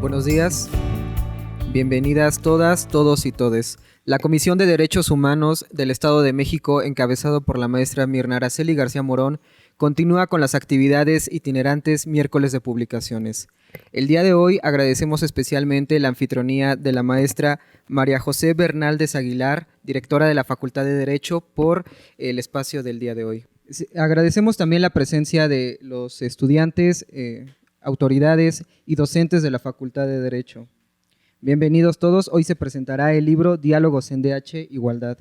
Buenos días, bienvenidas todas, todos y todes. La Comisión de Derechos Humanos del Estado de México, encabezado por la maestra Mirna Araceli García Morón, continúa con las actividades itinerantes miércoles de publicaciones. El día de hoy agradecemos especialmente la anfitrionía de la maestra María José Bernaldez Aguilar, directora de la Facultad de Derecho, por el espacio del día de hoy. Agradecemos también la presencia de los estudiantes, autoridades y docentes de la Facultad de Derecho. Bienvenidos todos. Hoy se presentará el libro Diálogos en DH Igualdad.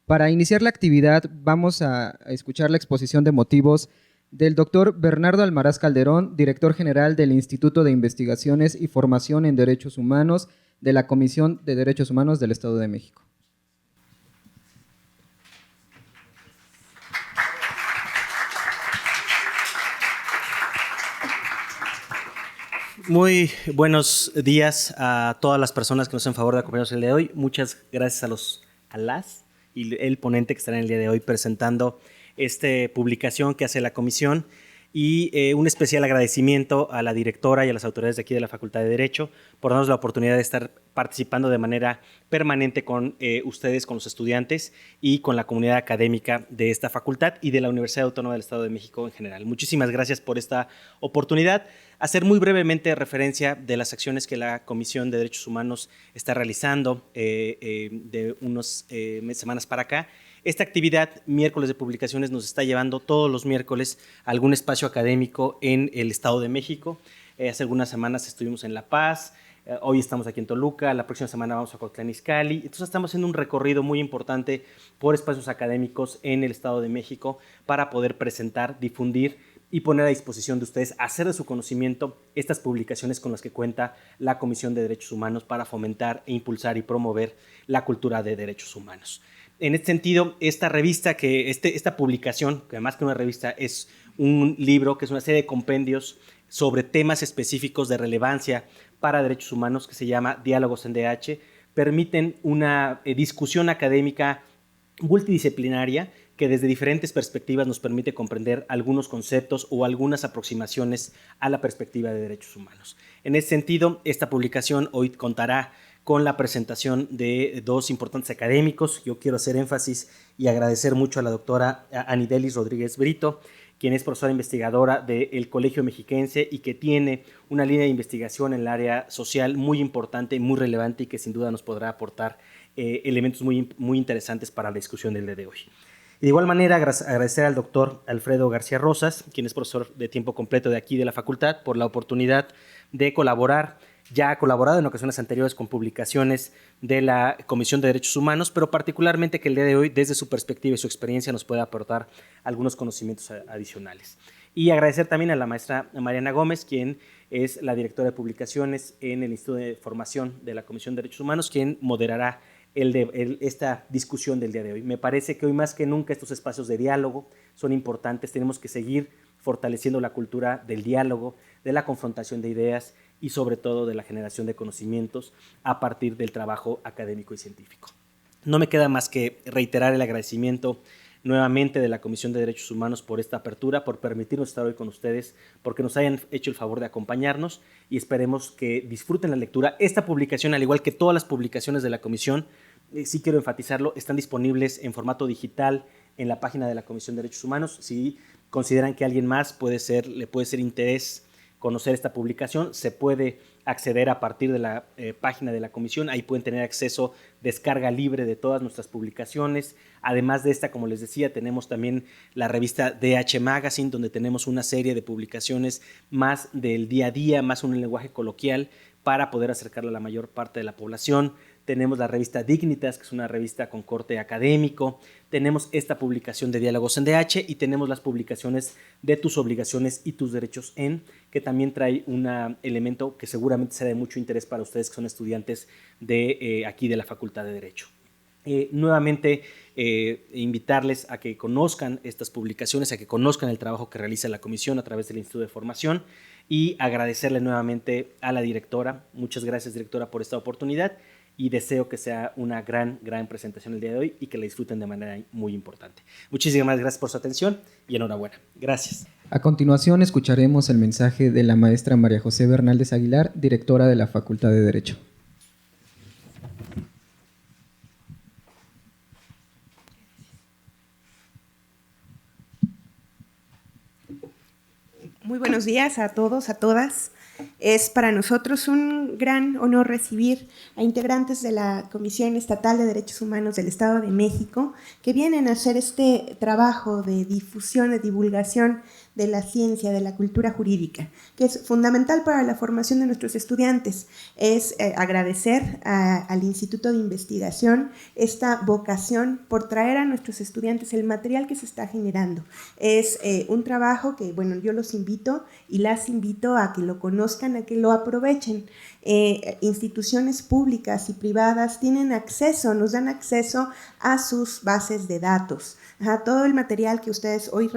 Para iniciar la actividad vamos a escuchar la exposición de motivos del doctor Bernardo Almaraz Calderón, director general del Instituto de Investigaciones y Formación en Derechos Humanos de la Comisión de Derechos Humanos del Estado de México. Muy buenos días a todas las personas que nos hacen favor de acompañarnos el día de hoy. Muchas gracias a las y el ponente que estará en el día de hoy presentando esta publicación que hace la comisión, y un especial agradecimiento a la directora y a las autoridades de aquí de la Facultad de Derecho por darnos la oportunidad de estar participando de manera permanente con ustedes, con los estudiantes y con la comunidad académica de esta facultad y de la Universidad Autónoma del Estado de México en general. Muchísimas gracias por esta oportunidad. Hacer muy brevemente referencia de las acciones que la Comisión de Derechos Humanos está realizando de unas semanas para acá. Esta actividad, miércoles de publicaciones, nos está llevando todos los miércoles a algún espacio académico en el Estado de México. Hace algunas semanas estuvimos en La Paz, hoy estamos aquí en Toluca, la próxima semana vamos a Cuautitlán Izcalli. Entonces estamos haciendo un recorrido muy importante por espacios académicos en el Estado de México para poder presentar, difundir y poner a disposición de ustedes, hacer de su conocimiento estas publicaciones con las que cuenta la Comisión de Derechos Humanos para fomentar e impulsar y promover la cultura de derechos humanos. En este sentido, esta revista, esta publicación, que además que una revista es un libro, que es una serie de compendios sobre temas específicos de relevancia para derechos humanos, que se llama Diálogos en DH, permiten una discusión académica multidisciplinaria que desde diferentes perspectivas nos permite comprender algunos conceptos o algunas aproximaciones a la perspectiva de derechos humanos. En ese sentido, esta publicación hoy contará con la presentación de dos importantes académicos. Yo quiero hacer énfasis y agradecer mucho a la doctora Anidelis Rodríguez Brito, quien es profesora investigadora del Colegio Mexiquense y que tiene una línea de investigación en el área social muy importante, muy relevante y que sin duda nos podrá aportar elementos muy interesantes para la discusión del día de hoy. Y de igual manera, agradecer al doctor Alfredo García Rosas, quien es profesor de tiempo completo de aquí de la facultad, por la oportunidad de colaborar. Ya ha colaborado en ocasiones anteriores con publicaciones de la Comisión de Derechos Humanos, pero particularmente que el día de hoy, desde su perspectiva y su experiencia, nos puede aportar algunos conocimientos adicionales. Y agradecer también a la maestra Mariana Gómez, quien es la directora de publicaciones en el Instituto de Formación de la Comisión de Derechos Humanos, quien moderará esta discusión del día de hoy. Me parece que hoy más que nunca estos espacios de diálogo son importantes. Tenemos que seguir fortaleciendo la cultura del diálogo, de la confrontación de ideas y sobre todo de la generación de conocimientos a partir del trabajo académico y científico. No me queda más que reiterar el agradecimiento nuevamente de la Comisión de Derechos Humanos por esta apertura, por permitirnos estar hoy con ustedes, porque nos hayan hecho el favor de acompañarnos y esperemos que disfruten la lectura. Esta publicación, al igual que todas las publicaciones de la Comisión, sí quiero enfatizarlo, están disponibles en formato digital en la página de la Comisión de Derechos Humanos. Si consideran que a alguien más le puede ser interés conocer esta publicación, se puede acceder a partir de la página de la comisión. Ahí pueden tener acceso, descarga libre de todas nuestras publicaciones. Además de esta, como les decía, tenemos también la revista DH Magazine, donde tenemos una serie de publicaciones más del día a día, más un lenguaje coloquial para poder acercarla a la mayor parte de la población. Tenemos la revista Dignitas, que es una revista con corte académico. Tenemos esta publicación de Diálogos en DH y tenemos las publicaciones de Tus obligaciones y tus derechos que también trae un elemento que seguramente será de mucho interés para ustedes que son estudiantes de aquí de la Facultad de Derecho. Nuevamente, invitarles a que conozcan estas publicaciones, a que conozcan el trabajo que realiza la comisión a través del Instituto de Formación y agradecerle nuevamente a la directora. Muchas gracias, directora, por esta oportunidad. y deseo que sea una gran presentación el día de hoy y que la disfruten de manera muy importante. Muchísimas gracias por su atención y enhorabuena. Gracias. A continuación escucharemos el mensaje de la maestra María José Bernaldez Aguilar, directora de la Facultad de Derecho. Muy buenos días a todos, a todas. Es para nosotros un gran honor recibir a integrantes de la Comisión Estatal de Derechos Humanos del Estado de México que vienen a hacer este trabajo de difusión, de divulgación de la ciencia, de la cultura jurídica, que es fundamental para la formación de nuestros estudiantes. Es agradecer al Instituto de Investigación esta vocación por traer a nuestros estudiantes el material que se está generando. Es un trabajo que, bueno, yo los invito y las invito a que lo conozcan, a que lo aprovechen. Instituciones públicas y privadas tienen acceso, nos dan acceso a sus bases de datos. Todo el material que ustedes hoy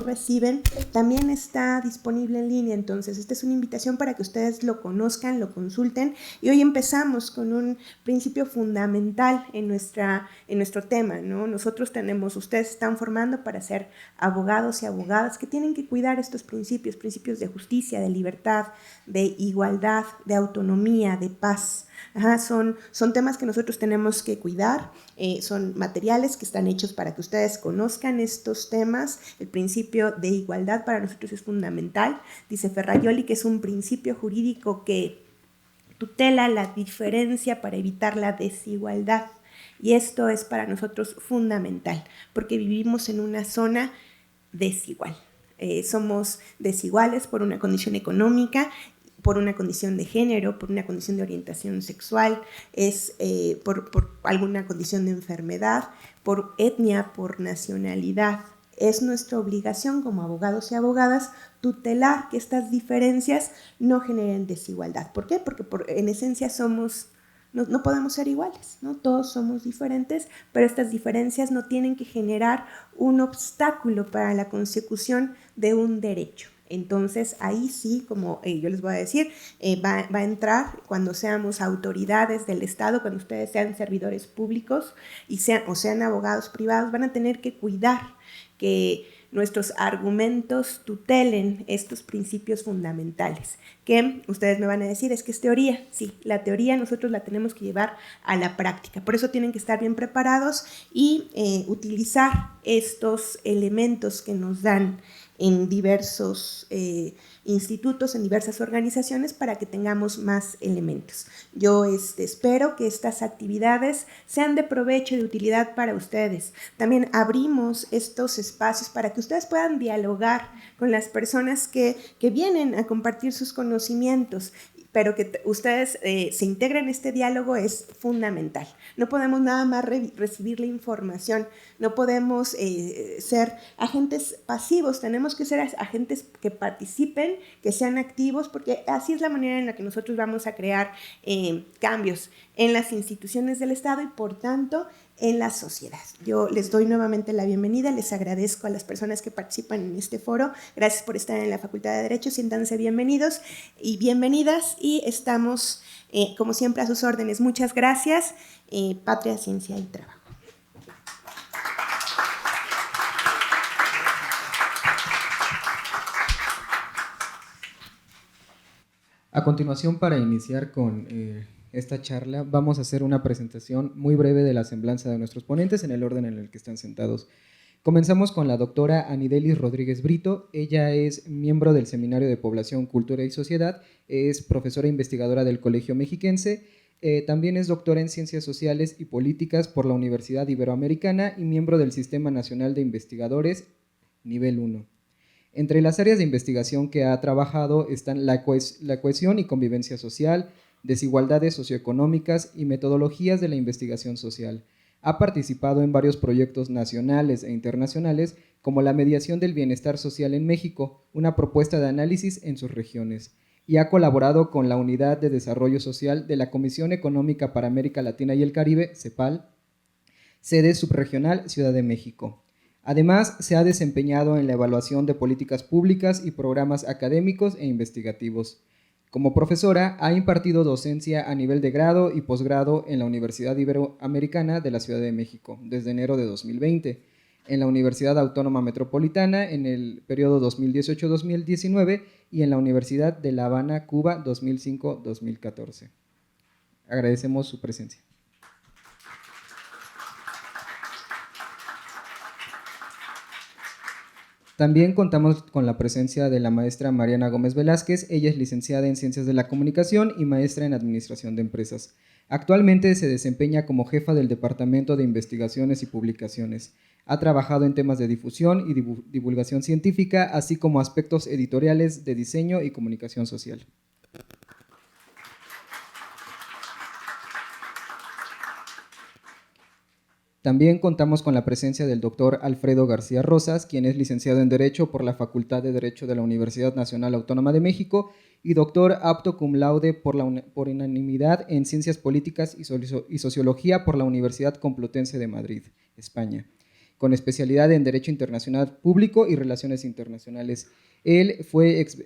reciben también está disponible en línea, entonces esta es una invitación para que ustedes lo conozcan, lo consulten, y hoy empezamos con un principio fundamental en nuestro tema, ¿no? Ustedes están formando para ser abogados y abogadas que tienen que cuidar estos principios de justicia, de libertad, de igualdad, de autonomía, de paz. Son temas que nosotros tenemos que cuidar, son materiales que están hechos para que ustedes conozcan estos temas. El principio de igualdad para nosotros es fundamental. Dice Ferrajoli que es un principio jurídico que tutela la diferencia para evitar la desigualdad. Y esto es para nosotros fundamental, porque vivimos en una zona desigual. Somos desiguales por una condición económica, por una condición de género, por una condición de orientación sexual, por alguna condición de enfermedad, por etnia, por nacionalidad. Es nuestra obligación como abogados y abogadas tutelar que estas diferencias no generen desigualdad. ¿Por qué? Porque en esencia no podemos ser iguales, ¿no? Todos somos diferentes, pero estas diferencias no tienen que generar un obstáculo para la consecución de un derecho. Entonces, ahí sí, como yo les voy a decir, va a entrar cuando seamos autoridades del Estado, cuando ustedes sean servidores públicos o sean abogados privados, van a tener que cuidar que nuestros argumentos tutelen estos principios fundamentales, que ustedes me van a decir, es que es teoría. Sí, la teoría nosotros la tenemos que llevar a la práctica, por eso tienen que estar bien preparados y utilizar estos elementos que nos dan en diversos institutos, en diversas organizaciones, para que tengamos más elementos. Yo espero que estas actividades sean de provecho y de utilidad para ustedes. También abrimos estos espacios para que ustedes puedan dialogar con las personas que vienen a compartir sus conocimientos, pero que ustedes se integren en este diálogo es fundamental. No podemos nada más recibir la información, no podemos ser agentes pasivos, tenemos que ser agentes que participen, que sean activos, porque así es la manera en la que nosotros vamos a crear cambios en las instituciones del Estado y, por tanto, en la sociedad. Yo les doy nuevamente la bienvenida, les agradezco a las personas que participan en este foro, gracias por estar en la Facultad de Derecho, siéntanse bienvenidos y bienvenidas, y estamos, como siempre, a sus órdenes. Muchas gracias. Patria, Ciencia y Trabajo. A continuación, para iniciar con esta charla, vamos a hacer una presentación muy breve de la semblanza de nuestros ponentes en el orden en el que están sentados. Comenzamos con la doctora Anidelis Rodríguez Brito. Ella es miembro del Seminario de Población, Cultura y Sociedad, es profesora investigadora del Colegio Mexiquense, también es doctora en Ciencias Sociales y Políticas por la Universidad Iberoamericana y miembro del Sistema Nacional de Investigadores Nivel 1. Entre las áreas de investigación que ha trabajado están la cohesión y convivencia social, desigualdades socioeconómicas y metodologías de la investigación social. Ha participado en varios proyectos nacionales e internacionales, como la mediación del bienestar social en México, una propuesta de análisis en sus regiones, y ha colaborado con la Unidad de Desarrollo Social de la Comisión Económica para América Latina y el Caribe, CEPAL, sede subregional Ciudad de México. Además, se ha desempeñado en la evaluación de políticas públicas y programas académicos e investigativos. Como profesora, ha impartido docencia a nivel de grado y posgrado en la Universidad Iberoamericana de la Ciudad de México desde enero de 2020, en la Universidad Autónoma Metropolitana en el periodo 2018-2019 y en la Universidad de La Habana, Cuba, 2005-2014. Agradecemos su presencia. También contamos con la presencia de la maestra Mariana Gómez Velázquez. Ella es licenciada en Ciencias de la Comunicación y maestra en Administración de Empresas. Actualmente se desempeña como jefa del Departamento de Investigaciones y Publicaciones. Ha trabajado en temas de difusión y divulgación científica, así como aspectos editoriales de diseño y comunicación social. También contamos con la presencia del doctor Alfredo García Rosas, quien es licenciado en Derecho por la Facultad de Derecho de la Universidad Nacional Autónoma de México y doctor apto cum laude por unanimidad en Ciencias Políticas y Sociología por la Universidad Complutense de Madrid, España, con especialidad en Derecho Internacional Público y Relaciones Internacionales. Él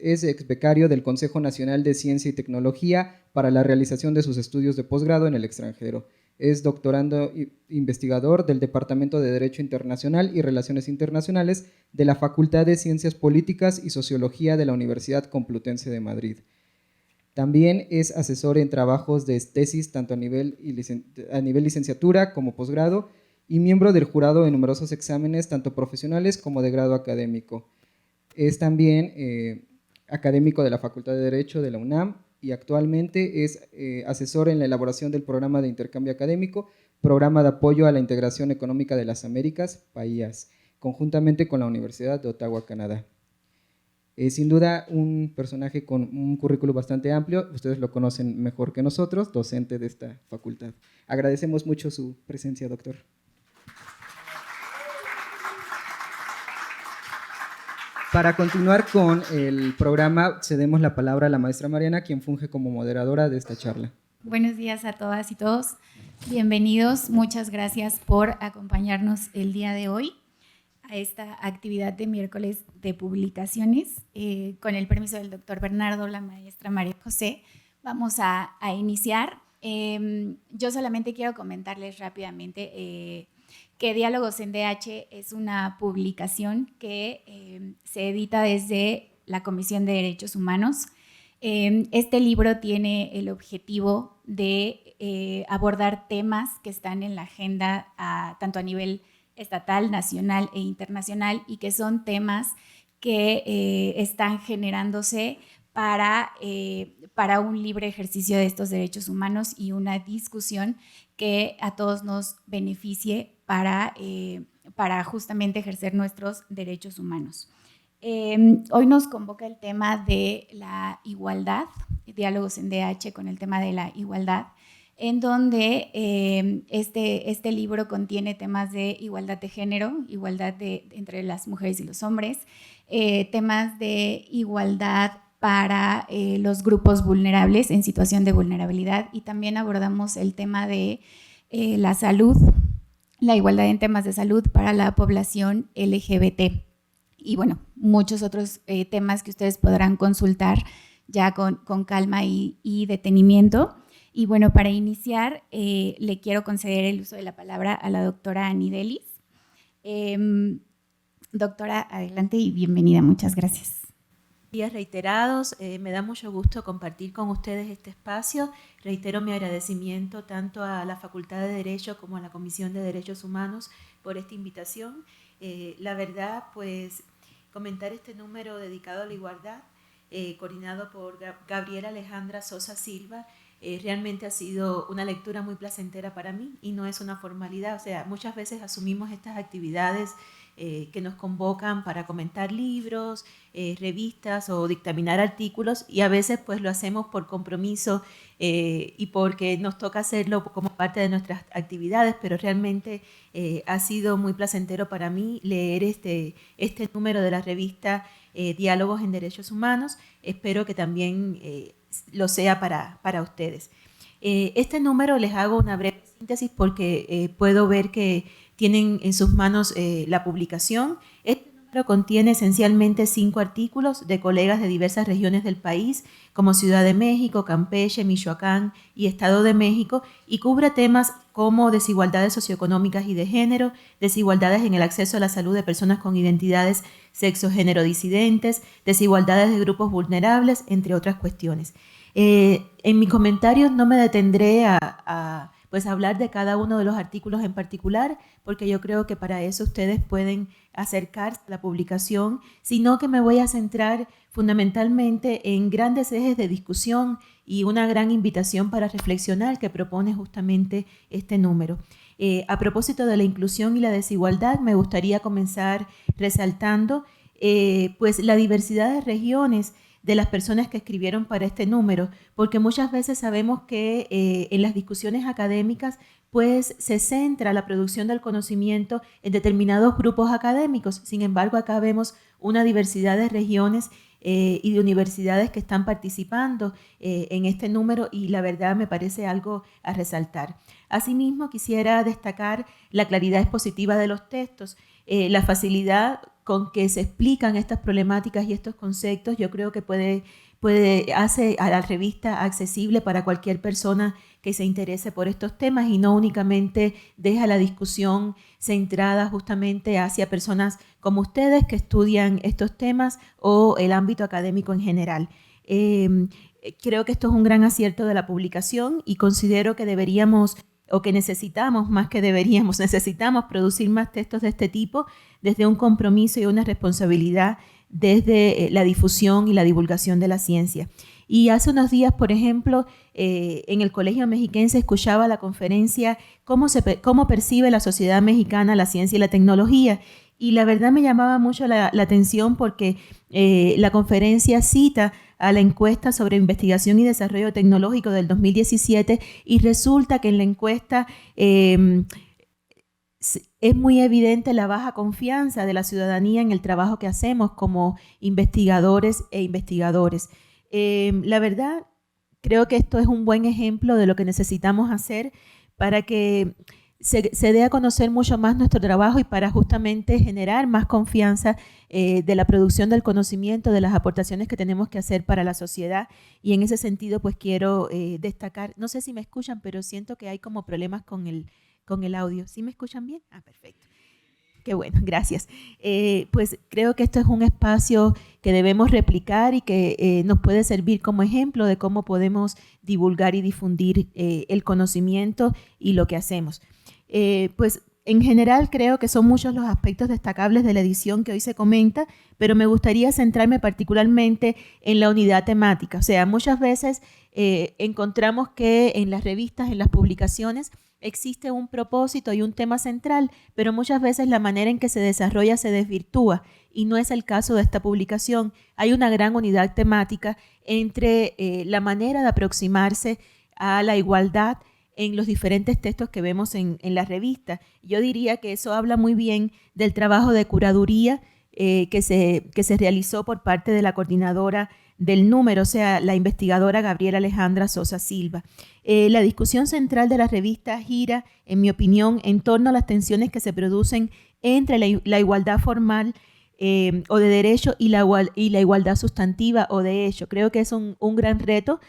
es ex becario del Consejo Nacional de Ciencia y Tecnología para la realización de sus estudios de posgrado en el extranjero. Es doctorando investigador del Departamento de Derecho Internacional y Relaciones Internacionales de la Facultad de Ciencias Políticas y Sociología de la Universidad Complutense de Madrid. También es asesor en trabajos de tesis tanto a nivel licenciatura como posgrado y miembro del jurado en numerosos exámenes tanto profesionales como de grado académico. Es también académico de la Facultad de Derecho de la UNAM y actualmente es asesor en la elaboración del programa de intercambio académico, programa de apoyo a la integración económica de las Américas, PAIAS, conjuntamente con la Universidad de Ottawa, Canadá. Es sin duda un personaje con un currículo bastante amplio, ustedes lo conocen mejor que nosotros, docente de esta facultad. Agradecemos mucho su presencia, doctor. Para continuar con el programa, cedemos la palabra a la maestra Mariana, quien funge como moderadora de esta charla. Buenos días a todas y todos. Bienvenidos. Muchas gracias por acompañarnos el día de hoy a esta actividad de miércoles de publicaciones. Con el permiso del doctor Bernardo, la maestra María José, vamos a iniciar. Yo solamente quiero comentarles rápidamente que Diálogos en DH es una publicación que se edita desde la Comisión de Derechos Humanos. Este libro tiene el objetivo de abordar temas que están en la agenda tanto a nivel estatal, nacional e internacional y que son temas que están generándose para un libre ejercicio de estos derechos humanos y una discusión que a todos nos beneficie para justamente ejercer nuestros derechos humanos. Hoy nos convoca el tema de la igualdad, Diálogos en DH con el tema de la igualdad, en donde este libro contiene temas de igualdad de género, igualdad entre las mujeres y los hombres, temas de igualdad para los grupos vulnerables en situación de vulnerabilidad y también abordamos el tema de la salud, la igualdad en temas de salud para la población LGBT y bueno, muchos otros temas que ustedes podrán consultar ya con calma y detenimiento. Y bueno, para iniciar le quiero conceder el uso de la palabra a la doctora Ani Delis. Doctora, adelante y bienvenida, muchas gracias. Días reiterados, me da mucho gusto compartir con ustedes este espacio. Reitero mi agradecimiento tanto a la Facultad de Derecho como a la Comisión de Derechos Humanos por esta invitación. La verdad, pues, comentar este número dedicado a la igualdad, coordinado por Gabriela Alejandra Sosa Silva, realmente ha sido una lectura muy placentera para mí y no es una formalidad. O sea, muchas veces asumimos estas actividades que nos convocan para comentar libros, revistas o dictaminar artículos y a veces pues lo hacemos por compromiso y porque nos toca hacerlo como parte de nuestras actividades, pero realmente ha sido muy placentero para mí leer este número de la revista Diálogos en Derechos Humanos. Espero que también lo sea para ustedes. Este número les hago una breve síntesis porque puedo ver que tienen en sus manos la publicación. Este número contiene esencialmente 5 artículos de colegas de diversas regiones del país, como Ciudad de México, Campeche, Michoacán y Estado de México, y cubre temas como desigualdades socioeconómicas y de género, desigualdades en el acceso a la salud de personas con identidades sexo-género disidentes, desigualdades de grupos vulnerables, entre otras cuestiones. En mis comentarios no me detendré a hablar de cada uno de los artículos en particular, porque yo creo que para eso ustedes pueden acercarse a la publicación, sino que me voy a centrar fundamentalmente en grandes ejes de discusión y una gran invitación para reflexionar que propone justamente este número. A propósito de la inclusión y la desigualdad, me gustaría comenzar resaltando la diversidad de regiones de las personas que escribieron para este número, porque muchas veces sabemos que en las discusiones académicas pues se centra la producción del conocimiento en determinados grupos académicos. Sin embargo, acá vemos una diversidad de regiones y de universidades que están participando en este número, y la verdad me parece algo a resaltar. Asimismo, quisiera destacar la claridad expositiva de los textos, la facilidad con que se explican estas problemáticas y estos conceptos. Yo creo que hace a la revista accesible para cualquier persona que se interese por estos temas, y no únicamente deja la discusión centrada justamente hacia personas como ustedes que estudian estos temas o el ámbito académico en general. Creo que esto es un gran acierto de la publicación, y considero que necesitamos producir más textos de este tipo desde un compromiso y una responsabilidad desde la difusión y la divulgación de la ciencia. Y hace unos días, por ejemplo, en el Colegio Mexiquense escuchaba la conferencia ¿Cómo percibe la sociedad mexicana la ciencia y la tecnología? Y la verdad me llamaba mucho la atención porque la conferencia cita a la encuesta sobre investigación y desarrollo tecnológico del 2017, y resulta que en la encuesta es muy evidente la baja confianza de la ciudadanía en el trabajo que hacemos como investigadores e investigadores. La verdad, creo que esto es un buen ejemplo de lo que necesitamos hacer para que se dé a conocer mucho más nuestro trabajo y para justamente generar más confianza de la producción del conocimiento, de las aportaciones que tenemos que hacer para la sociedad. Y en ese sentido, pues quiero destacar, no sé si me escuchan, pero siento que hay como problemas con el audio. ¿Sí me escuchan bien? Ah, perfecto. Qué bueno, gracias. Pues creo que esto es un espacio que debemos replicar y que nos puede servir como ejemplo de cómo podemos divulgar y difundir el conocimiento y lo que hacemos. Pues en general creo que son muchos los aspectos destacables de la edición que hoy se comenta, pero me gustaría centrarme particularmente en la unidad temática. O sea, muchas veces encontramos que en las revistas, en las publicaciones, existe un propósito y un tema central, pero muchas veces la manera en que se desarrolla se desvirtúa, y no es el caso de esta publicación. Hay una gran unidad temática entre la manera de aproximarse a la igualdad en los diferentes textos que vemos en la revista. Yo diría que eso habla muy bien del trabajo de curaduría que se realizó por parte de la coordinadora del número, o sea, la investigadora Gabriela Alejandra Sosa Silva. La discusión central de la revista gira, en mi opinión, en torno a las tensiones que se producen entre la igualdad formal o de derecho y la igualdad sustantiva o de hecho. Creo que es un gran reto,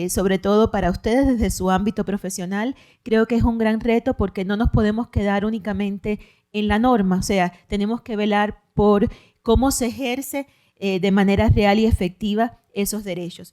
sobre todo para ustedes desde su ámbito profesional. Creo que es un gran reto porque no nos podemos quedar únicamente en la norma, o sea, tenemos que velar por cómo se ejerce de manera real y efectiva esos derechos.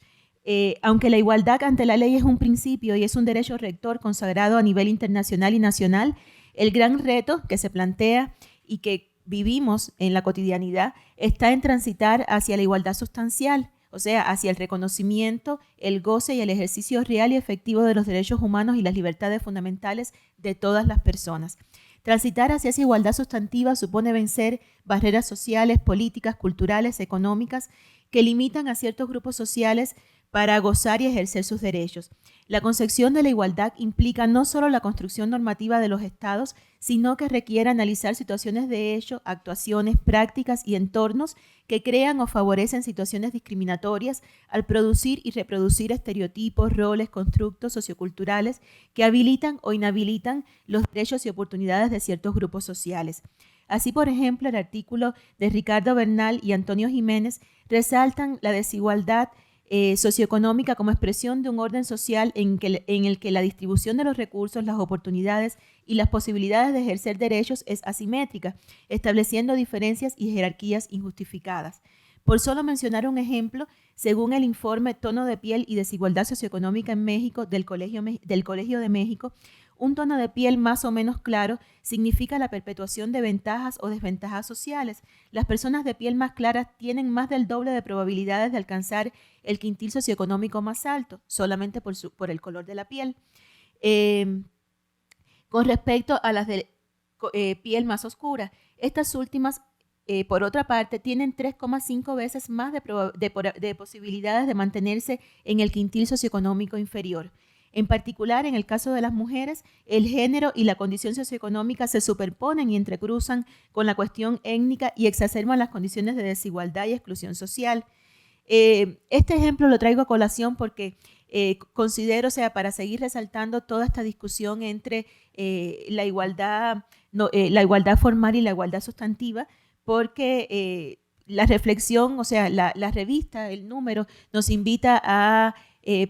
Aunque la igualdad ante la ley es un principio y es un derecho rector consagrado a nivel internacional y nacional, el gran reto que se plantea y que vivimos en la cotidianidad está en transitar hacia la igualdad sustancial, o sea, hacia el reconocimiento, el goce y el ejercicio real y efectivo de los derechos humanos y las libertades fundamentales de todas las personas. Transitar hacia esa igualdad sustantiva supone vencer barreras sociales, políticas, culturales, económicas que limitan a ciertos grupos sociales para gozar y ejercer sus derechos. La concepción de la igualdad implica no solo la construcción normativa de los estados, sino que requiere analizar situaciones de hecho, actuaciones, prácticas y entornos que crean o favorecen situaciones discriminatorias al producir y reproducir estereotipos, roles, constructos socioculturales que habilitan o inhabilitan los derechos y oportunidades de ciertos grupos sociales. Así, por ejemplo, el artículo de Ricardo Bernal y Antonio Jiménez resaltan la desigualdad socioeconómica como expresión de un orden social en el que la distribución de los recursos, las oportunidades y las posibilidades de ejercer derechos es asimétrica, estableciendo diferencias y jerarquías injustificadas. Por solo mencionar un ejemplo, según el informe Tono de piel y desigualdad socioeconómica en México del Colegio de México, un tono de piel más o menos claro significa la perpetuación de ventajas o desventajas sociales. Las personas de piel más clara tienen más del doble de probabilidades de alcanzar el quintil socioeconómico más alto, solamente por el color de la piel. Con respecto a las de piel más oscura, estas últimas, por otra parte, tienen 3,5 veces más de posibilidades de mantenerse en el quintil socioeconómico inferior. En particular, en el caso de las mujeres, el género y la condición socioeconómica se superponen y entrecruzan con la cuestión étnica y exacerban las condiciones de desigualdad y exclusión social. Este ejemplo lo traigo a colación porque considero, para seguir resaltando toda esta discusión entre la igualdad formal y la igualdad sustantiva, porque la reflexión, la revista, el número, nos invita a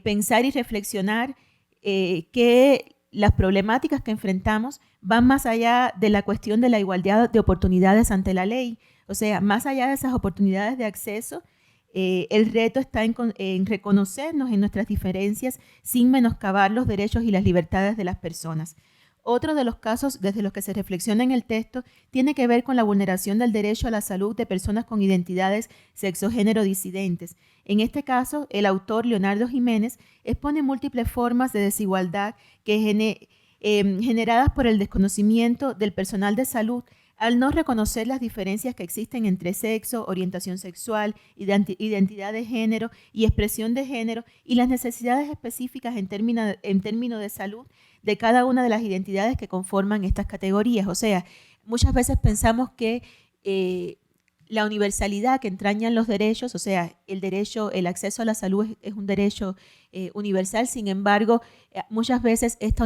pensar y reflexionar que las problemáticas que enfrentamos van más allá de la cuestión de la igualdad de oportunidades ante la ley. O sea, más allá de esas oportunidades de acceso, el reto está en reconocernos en nuestras diferencias sin menoscabar los derechos y las libertades de las personas. Otro de los casos desde los que se reflexiona en el texto tiene que ver con la vulneración del derecho a la salud de personas con identidades sexo-género disidentes. En este caso, el autor Leonardo Jiménez expone múltiples formas de desigualdad generadas por el desconocimiento del personal de salud al no reconocer las diferencias que existen entre sexo, orientación sexual, identidad de género y expresión de género y las necesidades específicas en términos de salud de cada una de las identidades que conforman estas categorías. O sea, muchas veces pensamos que la universalidad que entrañan los derechos, o sea, el acceso a la salud es un derecho universal. Sin embargo, muchas veces esta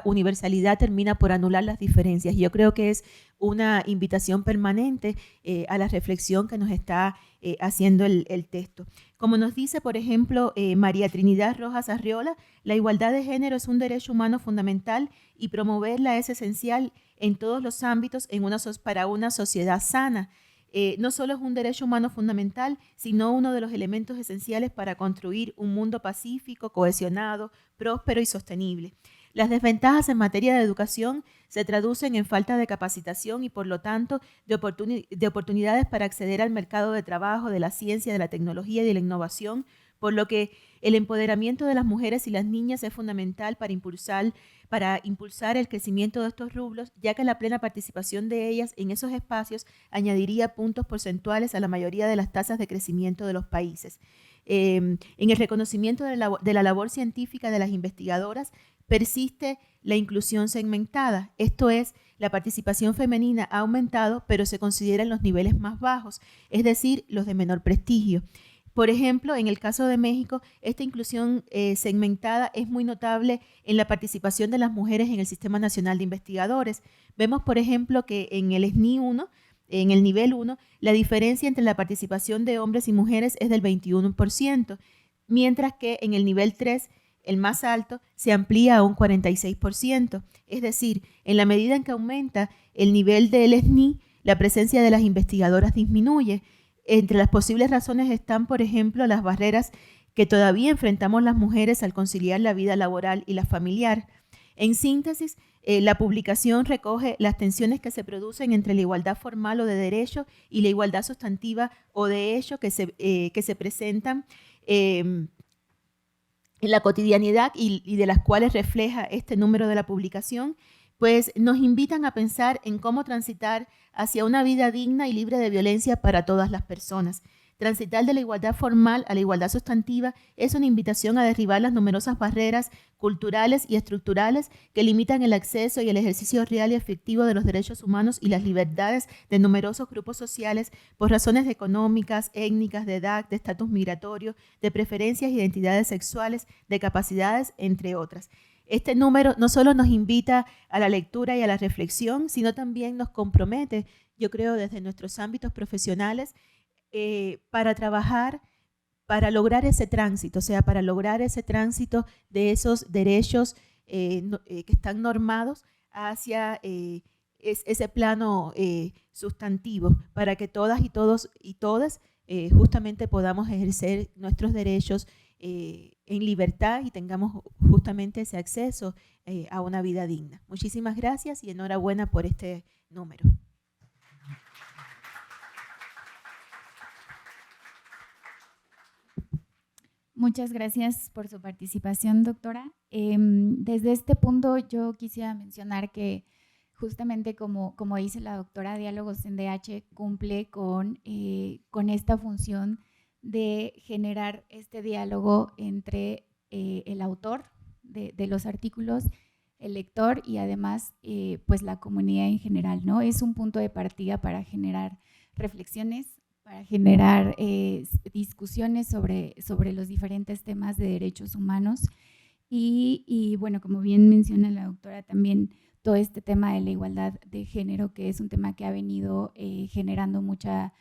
universalidad termina por anular las diferencias. Yo creo que es una invitación permanente a la reflexión que nos está haciendo el texto. Como nos dice, por ejemplo, María Trinidad Rojas Arriola, la igualdad de género es un derecho humano fundamental y promoverla es esencial en todos los ámbitos para una sociedad sana. No solo es un derecho humano fundamental, sino uno de los elementos esenciales para construir un mundo pacífico, cohesionado, próspero y sostenible. Las desventajas en materia de educación se traducen en falta de capacitación y, por lo tanto, de oportunidades para acceder al mercado de trabajo, de la ciencia, de la tecnología y de la innovación, por lo que el empoderamiento de las mujeres y las niñas es fundamental para impulsar el crecimiento de estos rubros, ya que la plena participación de ellas en esos espacios añadiría puntos porcentuales a la mayoría de las tasas de crecimiento de los países. En el reconocimiento de la labor científica de las investigadoras persiste la inclusión segmentada, esto es, la participación femenina ha aumentado, pero se considera en los niveles más bajos, es decir, los de menor prestigio. Por ejemplo, en el caso de México, esta inclusión segmentada es muy notable en la participación de las mujeres en el Sistema Nacional de Investigadores. Vemos, por ejemplo, que en el SNI 1, en el nivel 1, la diferencia entre la participación de hombres y mujeres es del 21%, mientras que en el nivel 3, el más alto, se amplía a un 46%. Es decir, en la medida en que aumenta el nivel del SNI, la presencia de las investigadoras disminuye. Entre las posibles razones están, por ejemplo, las barreras que todavía enfrentamos las mujeres al conciliar la vida laboral y la familiar. En síntesis, la publicación recoge las tensiones que se producen entre la igualdad formal o de derecho y la igualdad sustantiva o de hecho que se presentan en la cotidianidad y de las cuales refleja este número de la publicación, pues nos invitan a pensar en cómo transitar hacia una vida digna y libre de violencia para todas las personas. Transitar de la igualdad formal a la igualdad sustantiva es una invitación a derribar las numerosas barreras culturales y estructurales que limitan el acceso y el ejercicio real y efectivo de los derechos humanos y las libertades de numerosos grupos sociales por razones económicas, étnicas, de edad, de estatus migratorio, de preferencias e identidades sexuales, de capacidades, entre otras. Este número no solo nos invita a la lectura y a la reflexión, sino también nos compromete, yo creo, desde nuestros ámbitos profesionales, para trabajar, para lograr ese tránsito, o sea, para lograr ese tránsito de esos derechos que están normados hacia ese plano sustantivo, para que todas y todos y todas justamente podamos ejercer nuestros derechos en libertad y tengamos justamente ese acceso a una vida digna. Muchísimas gracias y enhorabuena por este número. Muchas gracias por su participación, doctora. Desde este punto yo quisiera mencionar que justamente como dice la doctora, Diálogos en DH cumple con esta función de generar este diálogo entre el autor de los artículos, el lector y además pues la comunidad en general, ¿no? Es un punto de partida para generar reflexiones, para generar discusiones sobre los diferentes temas de derechos humanos y bueno, como bien menciona la doctora, también todo este tema de la igualdad de género, que es un tema que ha venido generando mucha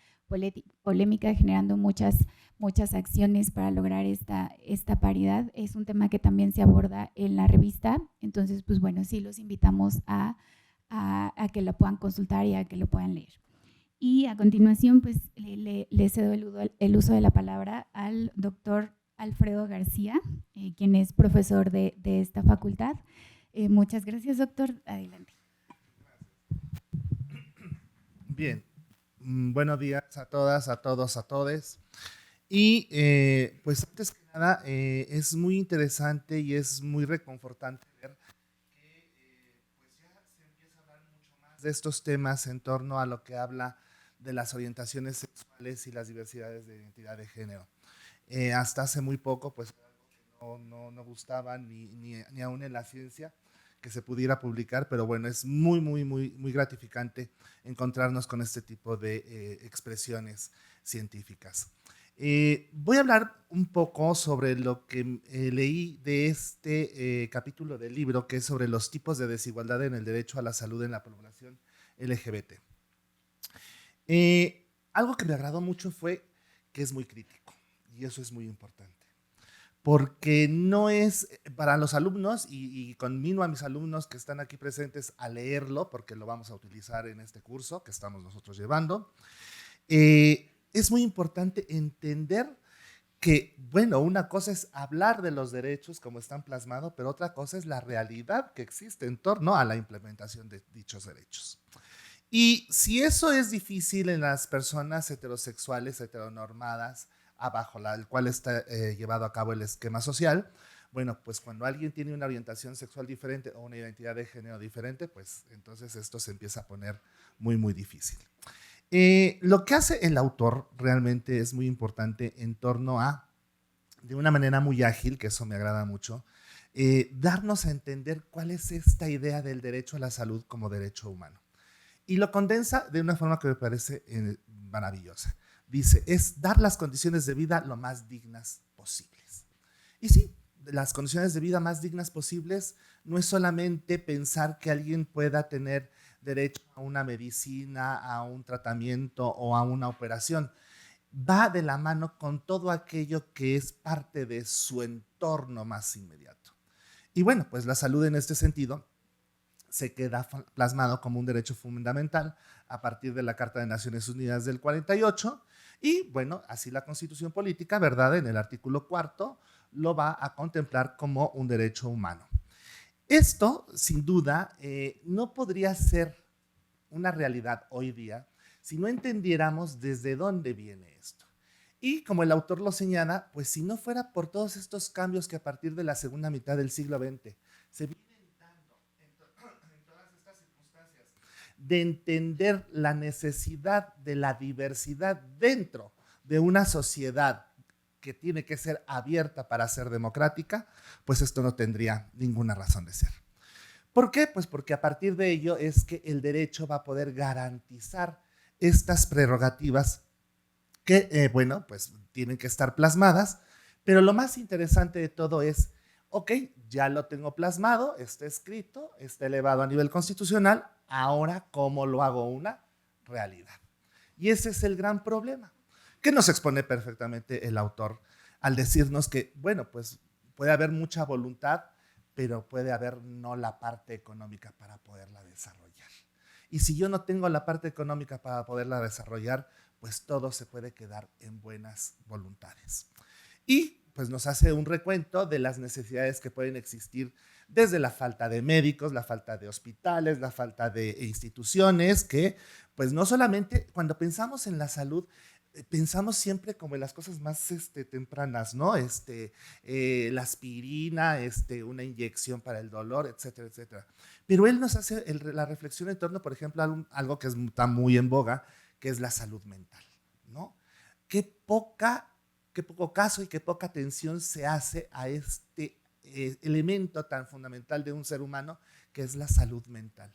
polémica, generando muchas acciones para lograr esta paridad. Es un tema que también se aborda en la revista, entonces pues bueno, sí los invitamos a que lo puedan consultar y a que lo puedan leer. Y a continuación pues le cedo el uso de la palabra al doctor Alfredo García, quien es profesor de esta facultad. Muchas gracias, doctor. Adelante. Bien, buenos días a todas, a todos, a todes. Y pues antes que nada, es muy interesante y es muy reconfortante ver que pues ya se empieza a hablar mucho más de estos temas en torno a lo que habla de las orientaciones sexuales y las diversidades de identidad de género. Hasta hace muy poco, pues algo que no gustaba ni aún en la ciencia que se pudiera publicar, pero bueno, es muy gratificante encontrarnos con este tipo de expresiones científicas. Voy a hablar un poco sobre lo que leí de este capítulo del libro, que es sobre los tipos de desigualdad en el derecho a la salud en la población LGBT. Algo que me agradó mucho fue que es muy crítico, y eso es muy importante, porque no es para los alumnos, y conmino a mis alumnos que están aquí presentes a leerlo, porque lo vamos a utilizar en este curso que estamos nosotros llevando. Es muy importante entender que, bueno, una cosa es hablar de los derechos como están plasmados, pero otra cosa es la realidad que existe en torno a la implementación de dichos derechos. Y si eso es difícil en las personas heterosexuales, heteronormadas, abajo el cual está llevado a cabo el esquema social, bueno, pues cuando alguien tiene una orientación sexual diferente o una identidad de género diferente, pues entonces esto se empieza a poner muy difícil. Lo que hace el autor realmente es muy importante en torno a, de una manera muy ágil, que eso me agrada mucho, darnos a entender cuál es esta idea del derecho a la salud como derecho humano. Y lo condensa de una forma que me parece maravillosa. Dice, es dar las condiciones de vida lo más dignas posibles. Y sí, las condiciones de vida más dignas posibles no es solamente pensar que alguien pueda tener derecho a una medicina, a un tratamiento o a una operación. Va de la mano con todo aquello que es parte de su entorno más inmediato. Y bueno, pues la salud en este sentido se queda plasmado como un derecho fundamental a partir de la Carta de Naciones Unidas del 48 y bueno, así la Constitución Política, ¿verdad? En el artículo 4 lo va a contemplar como un derecho humano. Esto, sin duda, no podría ser una realidad hoy día si no entendiéramos desde dónde viene esto. Y como el autor lo señala, pues si no fuera por todos estos cambios que a partir de la segunda mitad del siglo XX se vienen dando en todas estas circunstancias de entender la necesidad de la diversidad dentro de una sociedad que tiene que ser abierta para ser democrática, pues esto no tendría ninguna razón de ser. ¿Por qué? Pues porque a partir de ello es que el derecho va a poder garantizar estas prerrogativas que, bueno, pues tienen que estar plasmadas, pero lo más interesante de todo es, Ok, ya lo tengo plasmado, está escrito, está elevado a nivel constitucional, ahora ¿cómo lo hago una realidad? Y ese es el gran problema, que nos expone perfectamente el autor al decirnos que, bueno, pues puede haber mucha voluntad, pero puede haber no la parte económica para poderla desarrollar. Y si yo no tengo la parte económica para poderla desarrollar, pues todo se puede quedar en buenas voluntades. Y pues nos hace un recuento de las necesidades que pueden existir desde la falta de médicos, la falta de hospitales, la falta de instituciones, que pues no solamente cuando pensamos en la salud, pensamos siempre como en las cosas más tempranas, ¿no? La aspirina, una inyección para el dolor, etcétera, etcétera. Pero él nos hace la reflexión en torno, por ejemplo, a algo que está muy en boga, que es la salud mental, ¿no? Qué poco caso y qué poca atención se hace a este elemento tan fundamental de un ser humano, que es la salud mental.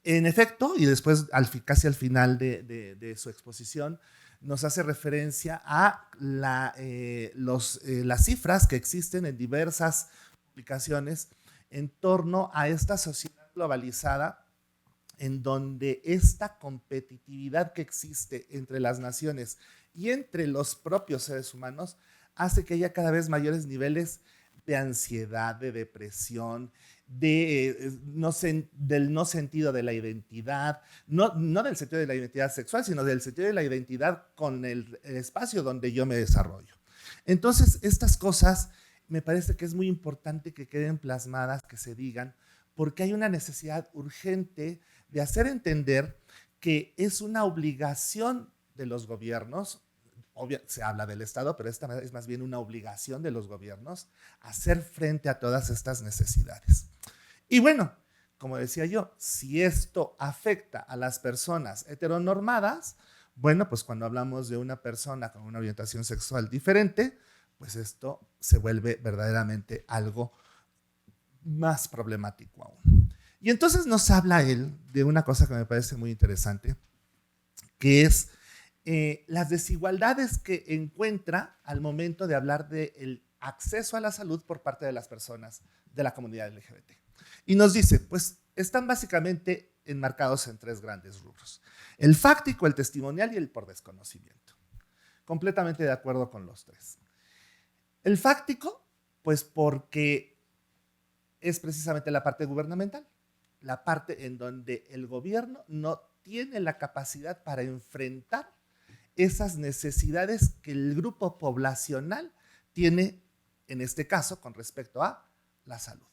En efecto, y después casi al final de su exposición, nos hace referencia a las cifras que existen en diversas publicaciones en torno a esta sociedad globalizada, en donde esta competitividad que existe entre las naciones y entre los propios seres humanos hace que haya cada vez mayores niveles de ansiedad, de depresión, del no sentido de la identidad, no del sentido de la identidad sexual, sino del sentido de la identidad con el espacio donde yo me desarrollo. Entonces, estas cosas me parece que es muy importante que queden plasmadas, que se digan, porque hay una necesidad urgente de hacer entender que es una obligación de los gobiernos. Se habla del Estado, pero esta es más bien una obligación de los gobiernos hacer frente a todas estas necesidades. Y bueno, como decía yo, si esto afecta a las personas heteronormadas, bueno, pues cuando hablamos de una persona con una orientación sexual diferente, pues esto se vuelve verdaderamente algo más problemático aún. Y entonces nos habla él de una cosa que me parece muy interesante, que es las desigualdades que encuentra al momento de hablar del acceso a la salud por parte de las personas de la comunidad LGBT. Y nos dice, pues están básicamente enmarcados en tres grandes rubros: el fáctico, el testimonial y el por desconocimiento. Completamente de acuerdo con los tres. El fáctico, pues porque es precisamente la parte gubernamental, la parte en donde el gobierno no tiene la capacidad para enfrentar esas necesidades que el grupo poblacional tiene, en este caso, con respecto a la salud.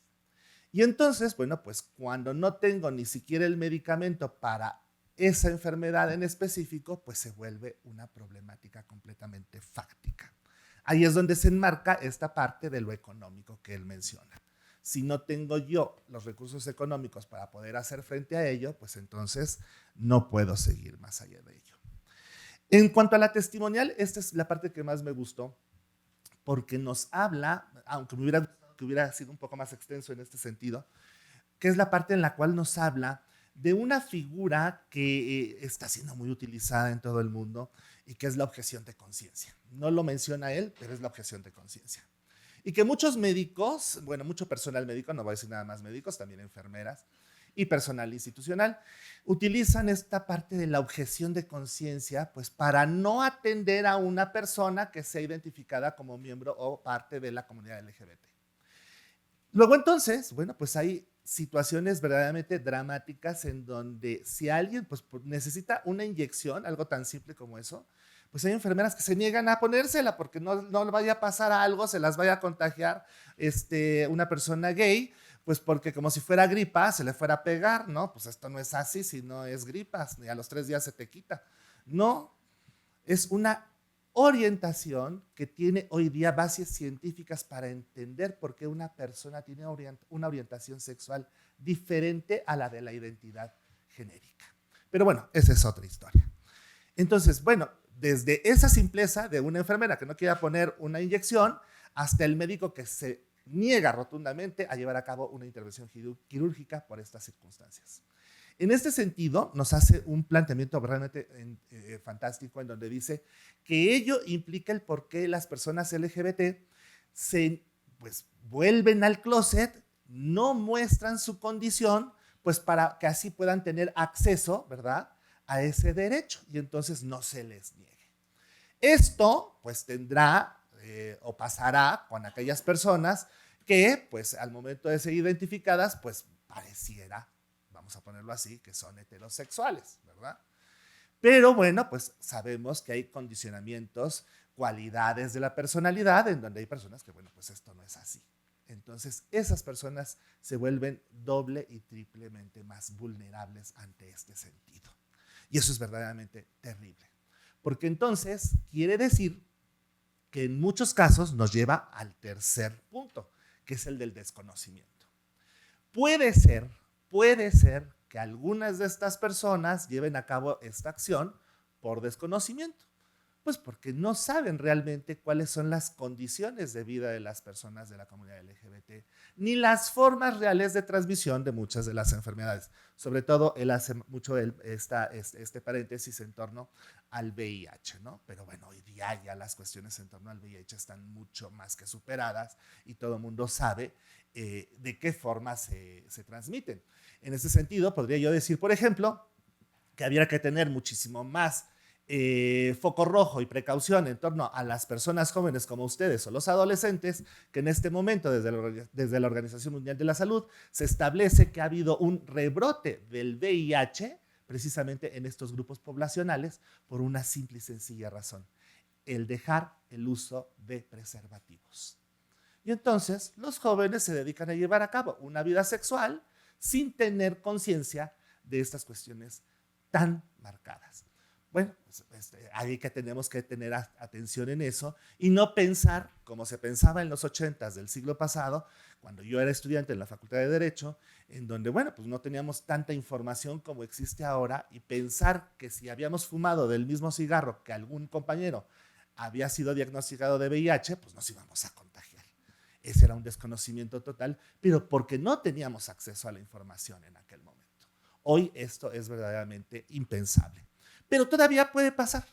Y entonces, bueno, pues cuando no tengo ni siquiera el medicamento para esa enfermedad en específico, pues se vuelve una problemática completamente fáctica. Ahí es donde se enmarca esta parte de lo económico que él menciona. Si no tengo yo los recursos económicos para poder hacer frente a ello, pues entonces no puedo seguir más allá de ello. En cuanto a la testimonial, esta es la parte que más me gustó, porque nos habla, aunque me hubiera gustado que hubiera sido un poco más extenso en este sentido, que es la parte en la cual nos habla de una figura que está siendo muy utilizada en todo el mundo y que es la objeción de conciencia. No lo menciona él, pero es la objeción de conciencia. Y que muchos médicos, bueno, mucho personal médico, no voy a decir nada más médicos, también enfermeras y personal institucional, utilizan esta parte de la objeción de conciencia pues para no atender a una persona que sea identificada como miembro o parte de la comunidad LGBT. Luego entonces, bueno, pues hay situaciones verdaderamente dramáticas en donde si alguien pues necesita una inyección, algo tan simple como eso, pues hay enfermeras que se niegan a ponérsela porque no le vaya a pasar algo, se las vaya a contagiar una persona gay, pues porque como si fuera gripa se le fuera a pegar, ¿no? Pues esto no es así, si no es gripa, ni a los 3 días se te quita. No, es una orientación que tiene hoy día bases científicas para entender por qué una persona tiene una orientación sexual diferente a la de la identidad genérica. Pero bueno, esa es otra historia. Entonces, bueno, desde esa simpleza de una enfermera que no quiera poner una inyección hasta el médico que se niega rotundamente a llevar a cabo una intervención quirúrgica por estas circunstancias. En este sentido, nos hace un planteamiento realmente fantástico en donde dice que ello implica el por qué las personas LGBT se pues vuelven al closet, no muestran su condición, pues para que así puedan tener acceso, ¿verdad?, a ese derecho y entonces no se les niegue. Esto pues tendrá o pasará con aquellas personas que pues al momento de ser identificadas pues pareciera, vamos a ponerlo así, que son heterosexuales, ¿verdad? Pero bueno, pues sabemos que hay condicionamientos, cualidades de la personalidad en donde hay personas que, bueno, pues esto no es así. Entonces, esas personas se vuelven doble y triplemente más vulnerables ante este sentido. Y eso es verdaderamente terrible. Porque entonces quiere decir que en muchos casos nos lleva al tercer punto, que es el del desconocimiento. Puede ser que algunas de estas personas lleven a cabo esta acción por desconocimiento, pues porque no saben realmente cuáles son las condiciones de vida de las personas de la comunidad LGBT, ni las formas reales de transmisión de muchas de las enfermedades. Sobre todo, él hace mucho este paréntesis en torno al VIH, ¿no? Pero bueno, hoy día ya las cuestiones en torno al VIH están mucho más que superadas y todo el mundo sabe de qué forma se transmiten. En ese sentido, podría yo decir, por ejemplo, que habría que tener muchísimo más foco rojo y precaución en torno a las personas jóvenes como ustedes o los adolescentes, que en este momento desde la Organización Mundial de la Salud se establece que ha habido un rebrote del VIH precisamente en estos grupos poblacionales por una simple y sencilla razón: el dejar el uso de preservativos. Y entonces los jóvenes se dedican a llevar a cabo una vida sexual sin tener conciencia de estas cuestiones tan marcadas. Bueno, pues, ahí que tenemos que tener atención en eso y no pensar como se pensaba en los 80s del siglo pasado, cuando yo era estudiante en la Facultad de Derecho, en donde, bueno, pues no teníamos tanta información como existe ahora, y pensar que si habíamos fumado del mismo cigarro que algún compañero había sido diagnosticado de VIH, pues nos íbamos a contagiar. Ese era un desconocimiento total, pero porque no teníamos acceso a la información en aquel momento. Hoy esto es verdaderamente impensable. Pero todavía puede pasar.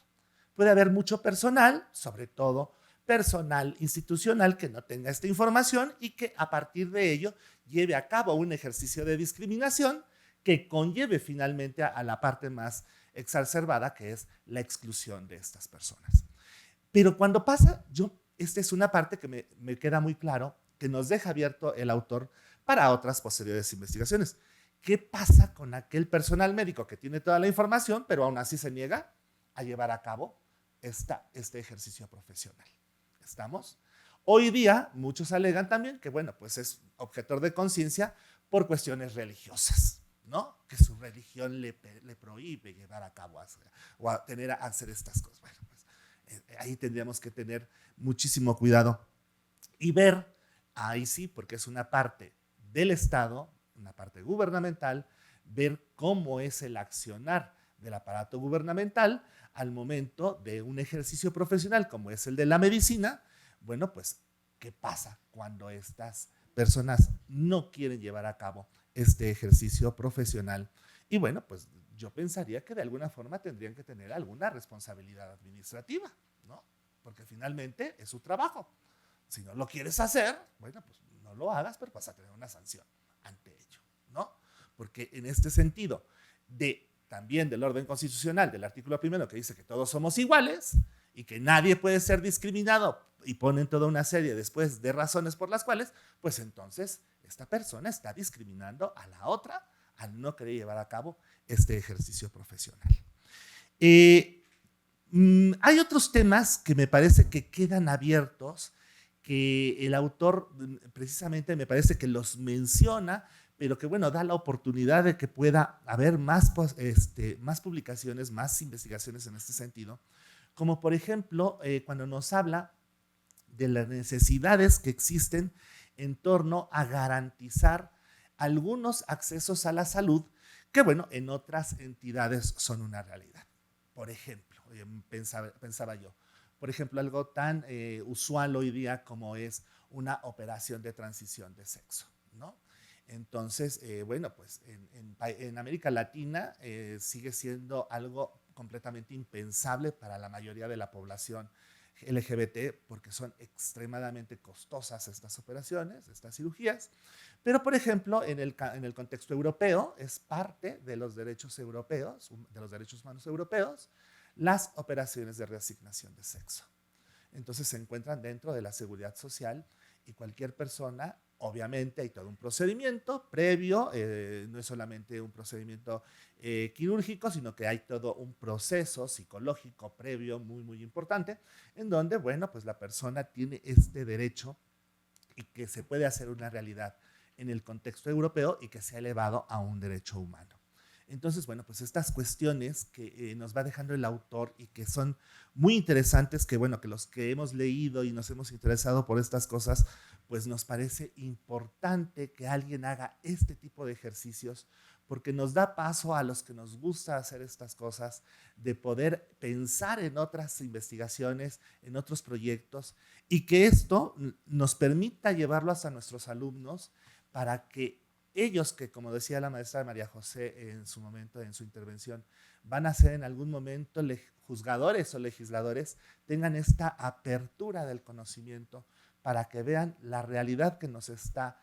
Puede haber mucho personal, sobre todo personal institucional, que no tenga esta información y que a partir de ello lleve a cabo un ejercicio de discriminación que conlleve finalmente a la parte más exacerbada, que es la exclusión de estas personas. Pero cuando pasa, esta es una parte que me queda muy claro, que nos deja abierto el autor para otras posteriores investigaciones. ¿Qué pasa con aquel personal médico que tiene toda la información, pero aún así se niega a llevar a cabo este ejercicio profesional? ¿Estamos? Hoy día, muchos alegan también que, bueno, pues es objetor de conciencia por cuestiones religiosas, ¿no? Que su religión le prohíbe llevar a cabo o a hacer estas cosas. Bueno, pues ahí tendríamos que tener muchísimo cuidado y ver, ahí sí, porque es una parte del Estado, una parte gubernamental, ver cómo es el accionar del aparato gubernamental al momento de un ejercicio profesional como es el de la medicina. Bueno, pues, ¿qué pasa cuando estas personas no quieren llevar a cabo este ejercicio profesional? Y bueno, pues yo pensaría que de alguna forma tendrían que tener alguna responsabilidad administrativa, ¿no? Porque finalmente es su trabajo. Si no lo quieres hacer, bueno, pues no lo hagas, pero vas a tener una sanción ante ello, ¿no? Porque en este sentido, también del orden constitucional, del artículo 1, que dice que todos somos iguales y que nadie puede ser discriminado, y ponen toda una serie después de razones por las cuales, pues entonces esta persona está discriminando a la otra al no querer llevar a cabo este ejercicio profesional. Hay otros temas que me parece que quedan abiertos, que el autor precisamente me parece que los menciona, pero que bueno, da la oportunidad de que pueda haber más publicaciones, más investigaciones en este sentido, como por ejemplo cuando nos habla de las necesidades que existen en torno a garantizar algunos accesos a la salud que bueno, en otras entidades son una realidad. Por ejemplo, pensaba yo, por ejemplo, algo tan usual hoy día como es una operación de transición de sexo, ¿no? Entonces, bueno, pues en América Latina sigue siendo algo completamente impensable para la mayoría de la población LGBT, porque son extremadamente costosas estas operaciones, estas cirugías. Pero, por ejemplo, en el contexto europeo, es parte de los derechos europeos, de los derechos humanos europeos, las operaciones de reasignación de sexo. Entonces se encuentran dentro de la seguridad social y cualquier persona, obviamente hay todo un procedimiento previo, no es solamente un procedimiento quirúrgico, sino que hay todo un proceso psicológico previo muy, muy importante, en donde, bueno, pues la persona tiene este derecho y que se puede hacer una realidad en el contexto europeo y que se ha elevado a un derecho humano. Entonces, bueno, pues estas cuestiones que nos va dejando el autor y que son muy interesantes, que bueno, que los que hemos leído y nos hemos interesado por estas cosas, pues nos parece importante que alguien haga este tipo de ejercicios, porque nos da paso a los que nos gusta hacer estas cosas, de poder pensar en otras investigaciones, en otros proyectos, y que esto nos permita llevarlo hasta nuestros alumnos para que ellos, que como decía la maestra María José en su momento, en su intervención, van a ser en algún momento juzgadores o legisladores, tengan esta apertura del conocimiento para que vean la realidad que nos está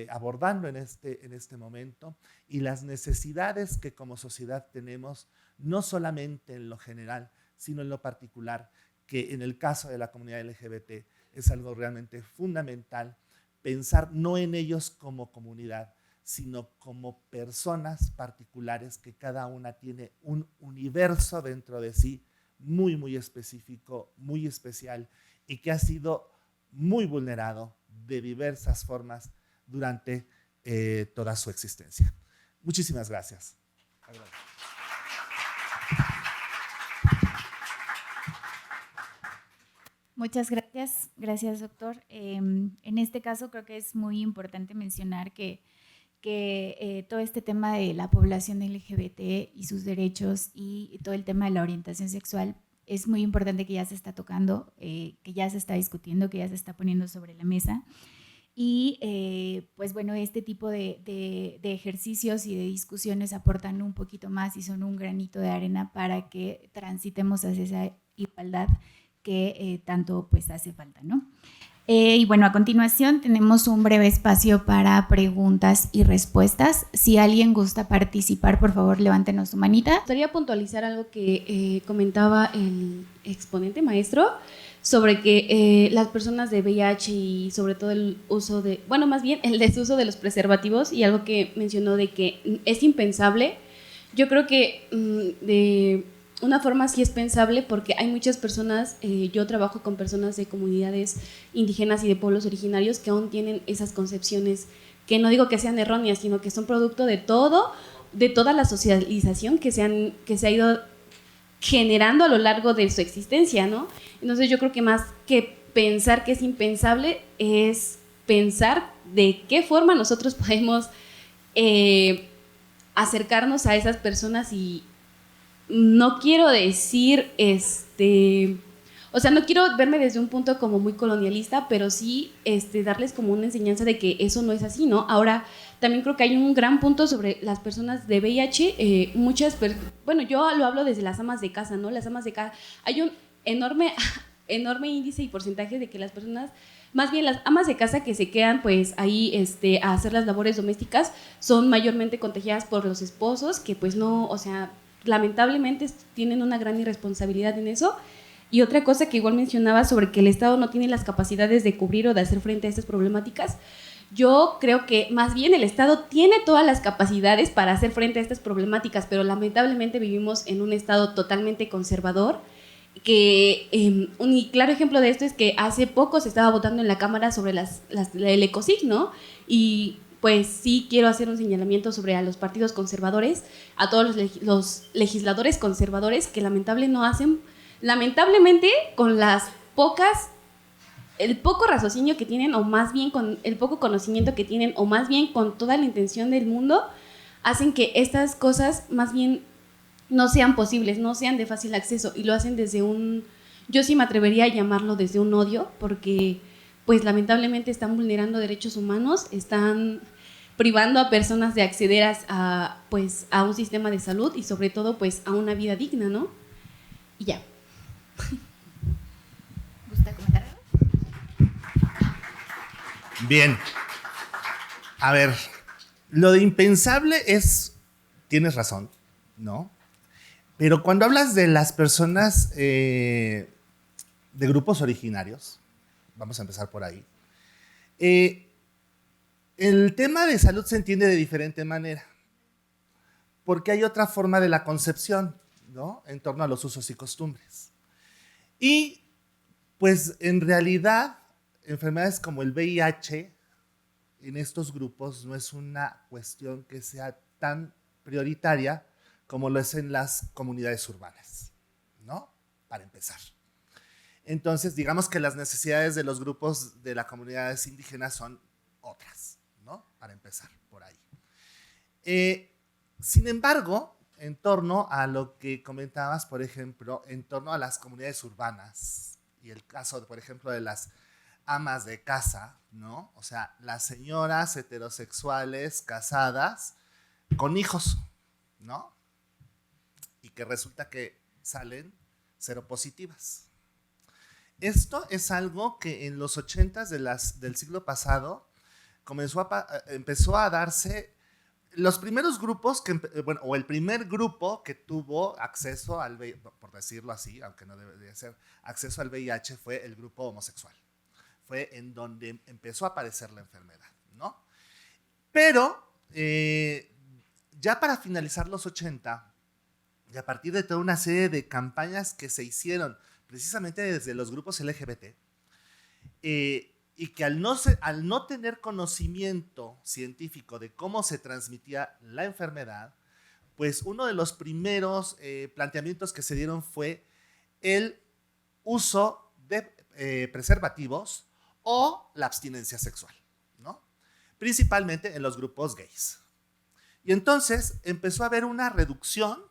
abordando en este momento y las necesidades que como sociedad tenemos, no solamente en lo general, sino en lo particular, que en el caso de la comunidad LGBT es algo realmente fundamental, pensar no en ellos como comunidad, sino como personas particulares que cada una tiene un universo dentro de sí muy, muy específico, muy especial y que ha sido muy vulnerado de diversas formas durante toda su existencia. Muchísimas gracias. Muchas gracias, gracias doctor. En este caso creo que es muy importante mencionar que todo este tema de la población LGBT y sus derechos y todo el tema de la orientación sexual es muy importante que ya se está tocando, que ya se está discutiendo, que ya se está poniendo sobre la mesa. Y pues bueno, este tipo de ejercicios y de discusiones aportan un poquito más y son un granito de arena para que transitemos hacia esa igualdad que tanto pues hace falta, ¿no? Y bueno, a continuación tenemos un breve espacio para preguntas y respuestas. Si alguien gusta participar, por favor, levántenos su manita. Me gustaría puntualizar algo que comentaba el exponente maestro sobre que las personas de VIH y sobre todo el uso de, bueno, más bien el desuso de los preservativos y algo que mencionó de que es impensable. Yo creo que de una forma sí es pensable porque hay muchas personas, yo trabajo con personas de comunidades indígenas y de pueblos originarios que aún tienen esas concepciones que no digo que sean erróneas, sino que son producto de toda la socialización que se ha ido generando a lo largo de su existencia, ¿no? Entonces yo creo que más que pensar que es impensable es pensar de qué forma nosotros podemos acercarnos a esas personas y no quiero decir, o sea, no quiero verme desde un punto como muy colonialista, pero sí darles como una enseñanza de que eso no es así, ¿no? Ahora, también creo que hay un gran punto sobre las personas de VIH, bueno, yo lo hablo desde las amas de casa, ¿no? Las amas de casa, hay un enorme índice y porcentaje de que las personas, más bien las amas de casa que se quedan pues ahí a hacer las labores domésticas, son mayormente contagiadas por los esposos, que pues no, o sea, lamentablemente tienen una gran irresponsabilidad en eso. Y otra cosa que igual mencionaba sobre que el Estado no tiene las capacidades de cubrir o de hacer frente a estas problemáticas, yo creo que más bien el Estado tiene todas las capacidades para hacer frente a estas problemáticas, pero lamentablemente vivimos en un Estado totalmente conservador, que un claro ejemplo de esto es que hace poco se estaba votando en la Cámara sobre el ECOSIG, ¿no? Y pues sí quiero hacer un señalamiento sobre a los partidos conservadores, a todos los legisladores conservadores que lamentablemente con el poco raciocinio que tienen, o más bien con el poco conocimiento que tienen, o más bien con toda la intención del mundo, hacen que estas cosas más bien no sean posibles, no sean de fácil acceso, y lo hacen desde yo sí me atrevería a llamarlo desde un odio, porque pues lamentablemente están vulnerando derechos humanos, están privando a personas de acceder a un sistema de salud y sobre todo pues a una vida digna, ¿no? Y ya. Bien. A ver, lo de impensable tienes razón, ¿no? Pero cuando hablas de las personas de grupos originarios, vamos a empezar por ahí, el tema de salud se entiende de diferente manera, porque hay otra forma de la concepción, ¿no? En torno a los usos y costumbres. Y, pues, en realidad, enfermedades como el VIH en estos grupos no es una cuestión que sea tan prioritaria como lo es en las comunidades urbanas, ¿no? Para empezar. Entonces, digamos que las necesidades de los grupos de las comunidades indígenas son otras, ¿no? Para empezar, por ahí. Sin embargo, en torno a lo que comentabas, por ejemplo, en torno a las comunidades urbanas, y el caso, por ejemplo, de las amas de casa, ¿no? O sea, las señoras heterosexuales casadas con hijos, ¿no? Y que resulta que salen seropositivas. Esto es algo que en los 80s del siglo pasado empezó a darse. Los primeros grupos, o el primer grupo que tuvo acceso al VIH, por decirlo así, aunque no debería ser, acceso al VIH fue el grupo homosexual. Fue en donde empezó a aparecer la enfermedad, ¿no? Pero ya para finalizar los 80, y a partir de toda una serie de campañas que se hicieron precisamente desde los grupos LGBT, y que al no tener conocimiento científico de cómo se transmitía la enfermedad, pues uno de los primeros planteamientos que se dieron fue el uso de preservativos o la abstinencia sexual, ¿no? Principalmente en los grupos gays. Y entonces empezó a haber una reducción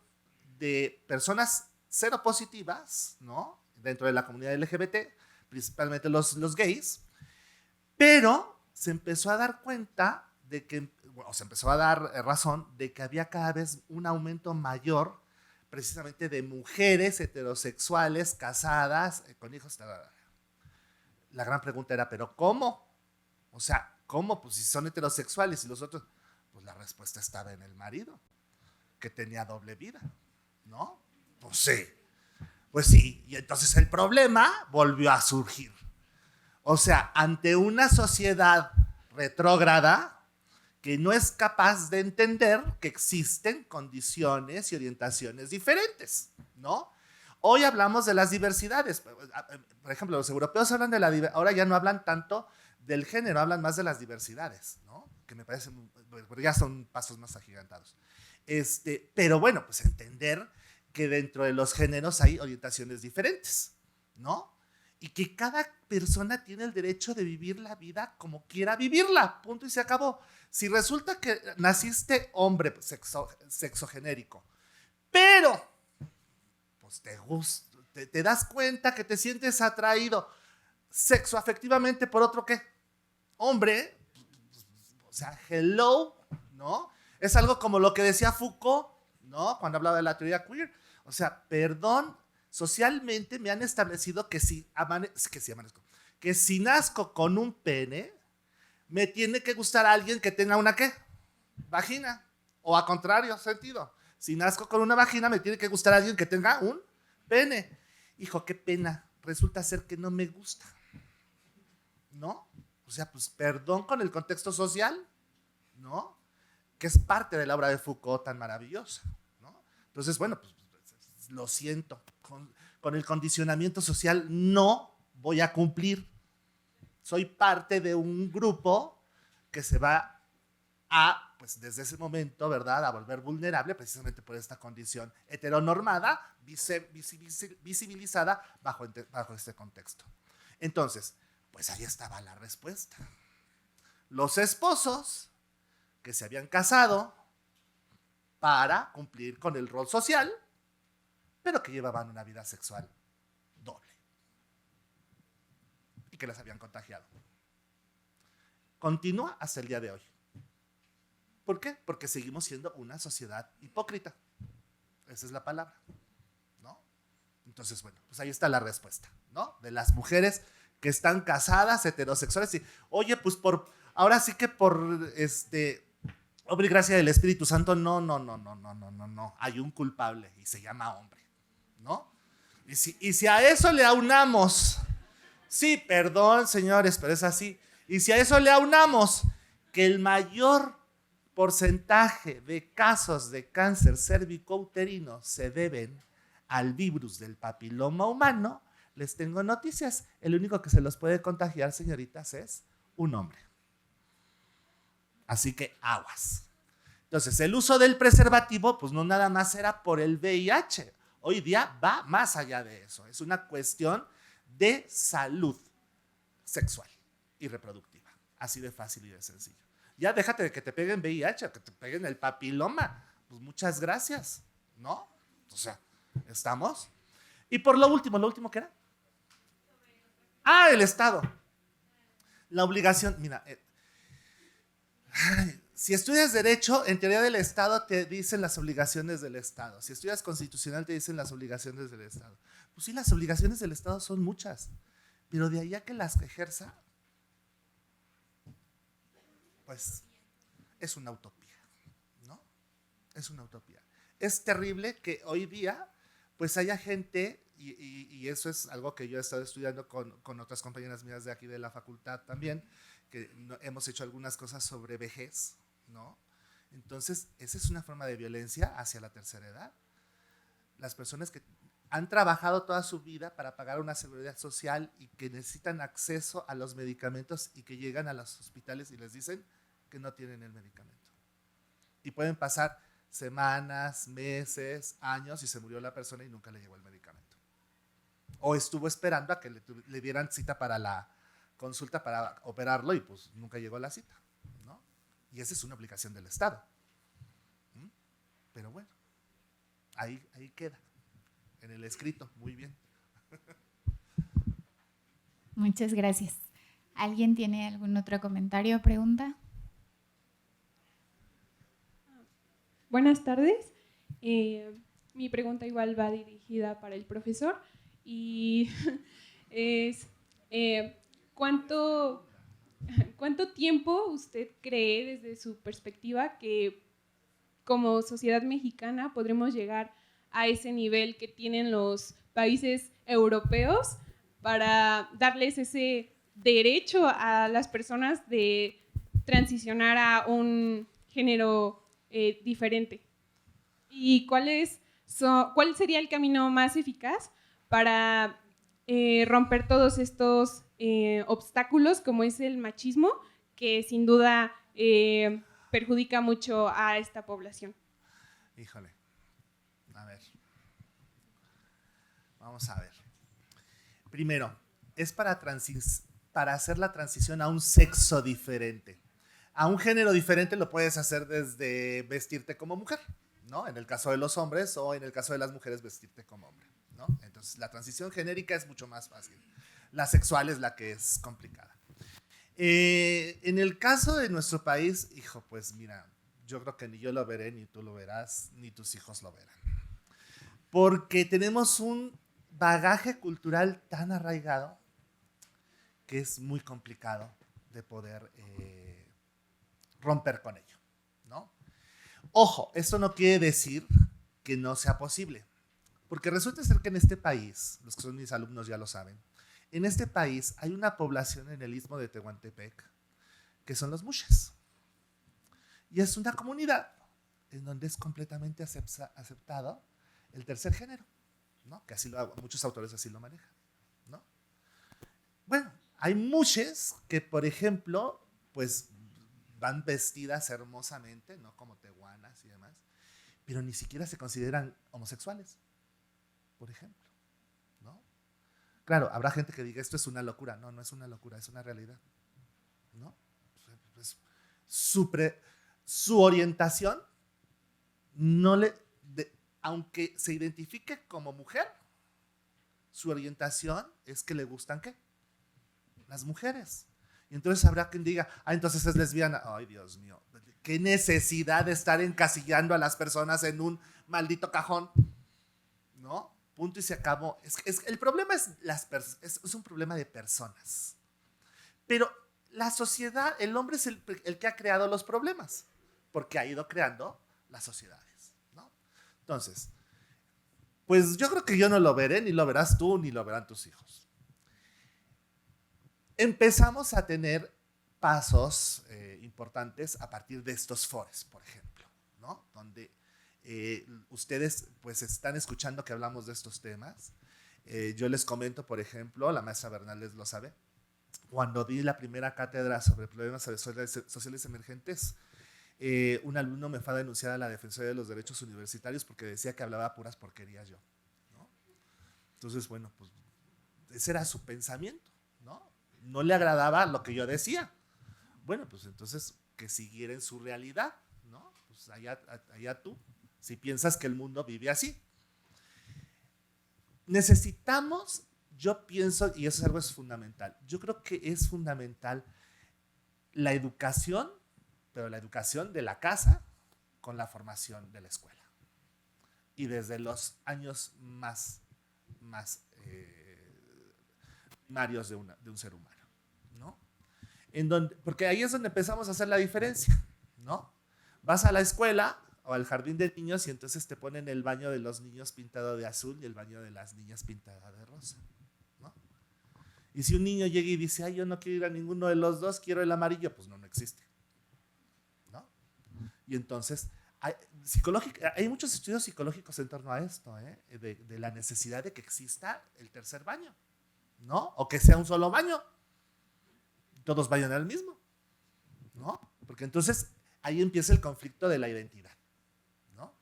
de personas seropositivas, ¿no? Dentro de la comunidad LGBT, principalmente los gays, pero se empezó a dar cuenta de que, o se empezó a dar razón de que había cada vez un aumento mayor precisamente de mujeres heterosexuales casadas con hijos. La gran pregunta era, ¿pero cómo? O sea, ¿cómo? Pues si son heterosexuales y los otros, pues la respuesta estaba en el marido, que tenía doble vida, ¿no? Pues sí. Pues sí, y entonces el problema volvió a surgir. O sea, ante una sociedad retrógrada que no es capaz de entender que existen condiciones y orientaciones diferentes, ¿no? Hoy hablamos de las diversidades. Por ejemplo, los europeos hablan de la diversidad, ahora ya no hablan tanto del género, hablan más de las diversidades, ¿no? Que me parece, porque ya son pasos más agigantados. Pero bueno, pues entender que dentro de los géneros hay orientaciones diferentes, ¿no? Y que cada persona tiene el derecho de vivir la vida como quiera vivirla, punto y se acabó. Si resulta que naciste hombre, sexogenérico, pero pues te das cuenta que te sientes atraído sexoafectivamente por otro ¿qué? Hombre, o sea, hello, ¿no? Es algo como lo que decía Foucault, ¿no? Cuando hablaba de la teoría queer. O sea, perdón, socialmente me han establecido que si nazco con un pene, me tiene que gustar a alguien que tenga una ¿qué? Vagina. O a contrario sentido. Si nazco con una vagina, me tiene que gustar a alguien que tenga un pene. Hijo, qué pena. Resulta ser que no me gusta, ¿no? O sea, pues perdón con el contexto social, ¿no? Que es parte de la obra de Foucault tan maravillosa, ¿no? Entonces, bueno, pues lo siento. Con el condicionamiento social no voy a cumplir. Soy parte de un grupo que se va a, pues desde ese momento, ¿verdad?, a volver vulnerable precisamente por esta condición heteronormada, visibilizada bajo este contexto. Entonces, pues ahí estaba la respuesta. Los esposos que se habían casado para cumplir con el rol social, pero que llevaban una vida sexual doble y que las habían contagiado. Continúa hasta el día de hoy. ¿Por qué? Porque seguimos siendo una sociedad hipócrita. Esa es la palabra, ¿no? Entonces, bueno, pues ahí está la respuesta, ¿no? De las mujeres que están casadas, heterosexuales, y, oye, pues ahora sí que por obra y gracia del Espíritu Santo, no, hay un culpable y se llama hombre, ¿no? Y si a eso le aunamos, sí, perdón, señores, pero es así, y si a eso le aunamos que el mayor porcentaje de casos de cáncer cérvico-uterino se deben al virus del papiloma humano, les tengo noticias. El único que se los puede contagiar, señoritas, es un hombre. Así que aguas. Entonces, el uso del preservativo, pues no nada más era por el VIH. Hoy día va más allá de eso. Es una cuestión de salud sexual y reproductiva. Así de fácil y de sencillo. Ya déjate de que te peguen VIH, que te peguen el papiloma. Pues muchas gracias, ¿no? O sea, ¿estamos? Y por lo último, ¿qué era? El Estado. La obligación, mira, si estudias Derecho, en teoría del Estado te dicen las obligaciones del Estado. Si estudias Constitucional te dicen las obligaciones del Estado. Pues sí, las obligaciones del Estado son muchas, pero de ahí a que las ejerza, pues es una utopía, ¿no? Es una utopía. Es terrible que hoy día pues haya gente, y eso es algo que yo he estado estudiando con otras compañeras mías de aquí de la facultad también, que hemos hecho algunas cosas sobre vejez, ¿no? Entonces, esa es una forma de violencia hacia la tercera edad. Las personas que han trabajado toda su vida para pagar una seguridad social y que necesitan acceso a los medicamentos y que llegan a los hospitales y les dicen que no tienen el medicamento. Y pueden pasar semanas, meses, años y se murió la persona y nunca le llegó el medicamento. O estuvo esperando a que le dieran cita para la consulta para operarlo y pues nunca llegó la cita, ¿no? Y esa es una obligación del Estado. Pero bueno, ahí queda, en el escrito, muy bien. Muchas gracias. ¿Alguien tiene algún otro comentario o pregunta? Buenas tardes. Mi pregunta igual va dirigida para el profesor y es ¿cuánto tiempo usted cree desde su perspectiva que como sociedad mexicana podremos llegar a ese nivel que tienen los países europeos para darles ese derecho a las personas de transicionar a un género diferente? ¿Y cuál sería el camino más eficaz para romper todos estos obstáculos como es el machismo, que sin duda perjudica mucho a esta población? Híjole, a ver, vamos a ver. Primero, es para hacer la transición a un sexo diferente. A un género diferente lo puedes hacer desde vestirte como mujer, ¿no? En el caso de los hombres, o en el caso de las mujeres, vestirte como hombre, ¿no? Entonces, la transición genérica es mucho más fácil. La sexual es la que es complicada. En el caso de nuestro país, hijo, pues mira, yo creo que ni yo lo veré, ni tú lo verás, ni tus hijos lo verán. Porque tenemos un bagaje cultural tan arraigado que es muy complicado de poder romper con ello, ¿no? Ojo, esto no quiere decir que no sea posible, porque resulta ser que en este país, los que son mis alumnos ya lo saben, en este país hay una población en el istmo de Tehuantepec que son los muxes. Y es una comunidad en donde es completamente aceptado el tercer género, ¿no? Que así muchos autores así lo manejan, ¿no? Bueno, hay muxes que, por ejemplo, pues van vestidas hermosamente, ¿no? Como tehuanas y demás, pero ni siquiera se consideran homosexuales, por ejemplo, ¿no? Claro, habrá gente que diga, esto es una locura. No, no es una locura, es una realidad, ¿no? Pues, su orientación, aunque se identifique como mujer, su orientación es que le gustan, ¿qué? Las mujeres. Y entonces habrá quien diga, entonces es lesbiana. Ay, Dios mío, qué necesidad de estar encasillando a las personas en un maldito cajón, ¿no? punto y se acabó. El problema es un problema de personas. Pero la sociedad, el hombre es el que ha creado los problemas, porque ha ido creando las sociedades, ¿no? Entonces, pues yo creo que yo no lo veré, ni lo verás tú, ni lo verán tus hijos. Empezamos a tener pasos importantes a partir de estos foros, por ejemplo, ¿no? Donde ustedes pues están escuchando que hablamos de estos temas. Yo les comento, por ejemplo, la maestra Bernales lo sabe, cuando di la primera cátedra sobre problemas sociales emergentes, un alumno me fue a denunciar a la Defensoría de los Derechos Universitarios porque decía que hablaba puras porquerías yo, ¿no? Entonces, bueno, pues ese era su pensamiento, ¿no? No le agradaba lo que yo decía. Bueno, pues entonces que siguiera en su realidad, ¿no? Pues allá tú, si piensas que el mundo vive así. Necesitamos, yo pienso, y eso es algo fundamental, yo creo que es fundamental la educación, pero la educación de la casa con la formación de la escuela. Y desde los años más primarios de un ser humano, ¿no? Porque ahí es donde empezamos a hacer la diferencia, ¿no? Vas a la escuela o al jardín de niños y entonces te ponen el baño de los niños pintado de azul y el baño de las niñas pintada de rosa, ¿no? Y si un niño llega y dice, ay, yo no quiero ir a ninguno de los dos, quiero el amarillo, pues no existe, ¿no? Y entonces hay muchos estudios psicológicos en torno a esto, de la necesidad de que exista el tercer baño, ¿no? O que sea un solo baño. Todos vayan al mismo, ¿no? Porque entonces ahí empieza el conflicto de la identidad, ¿no?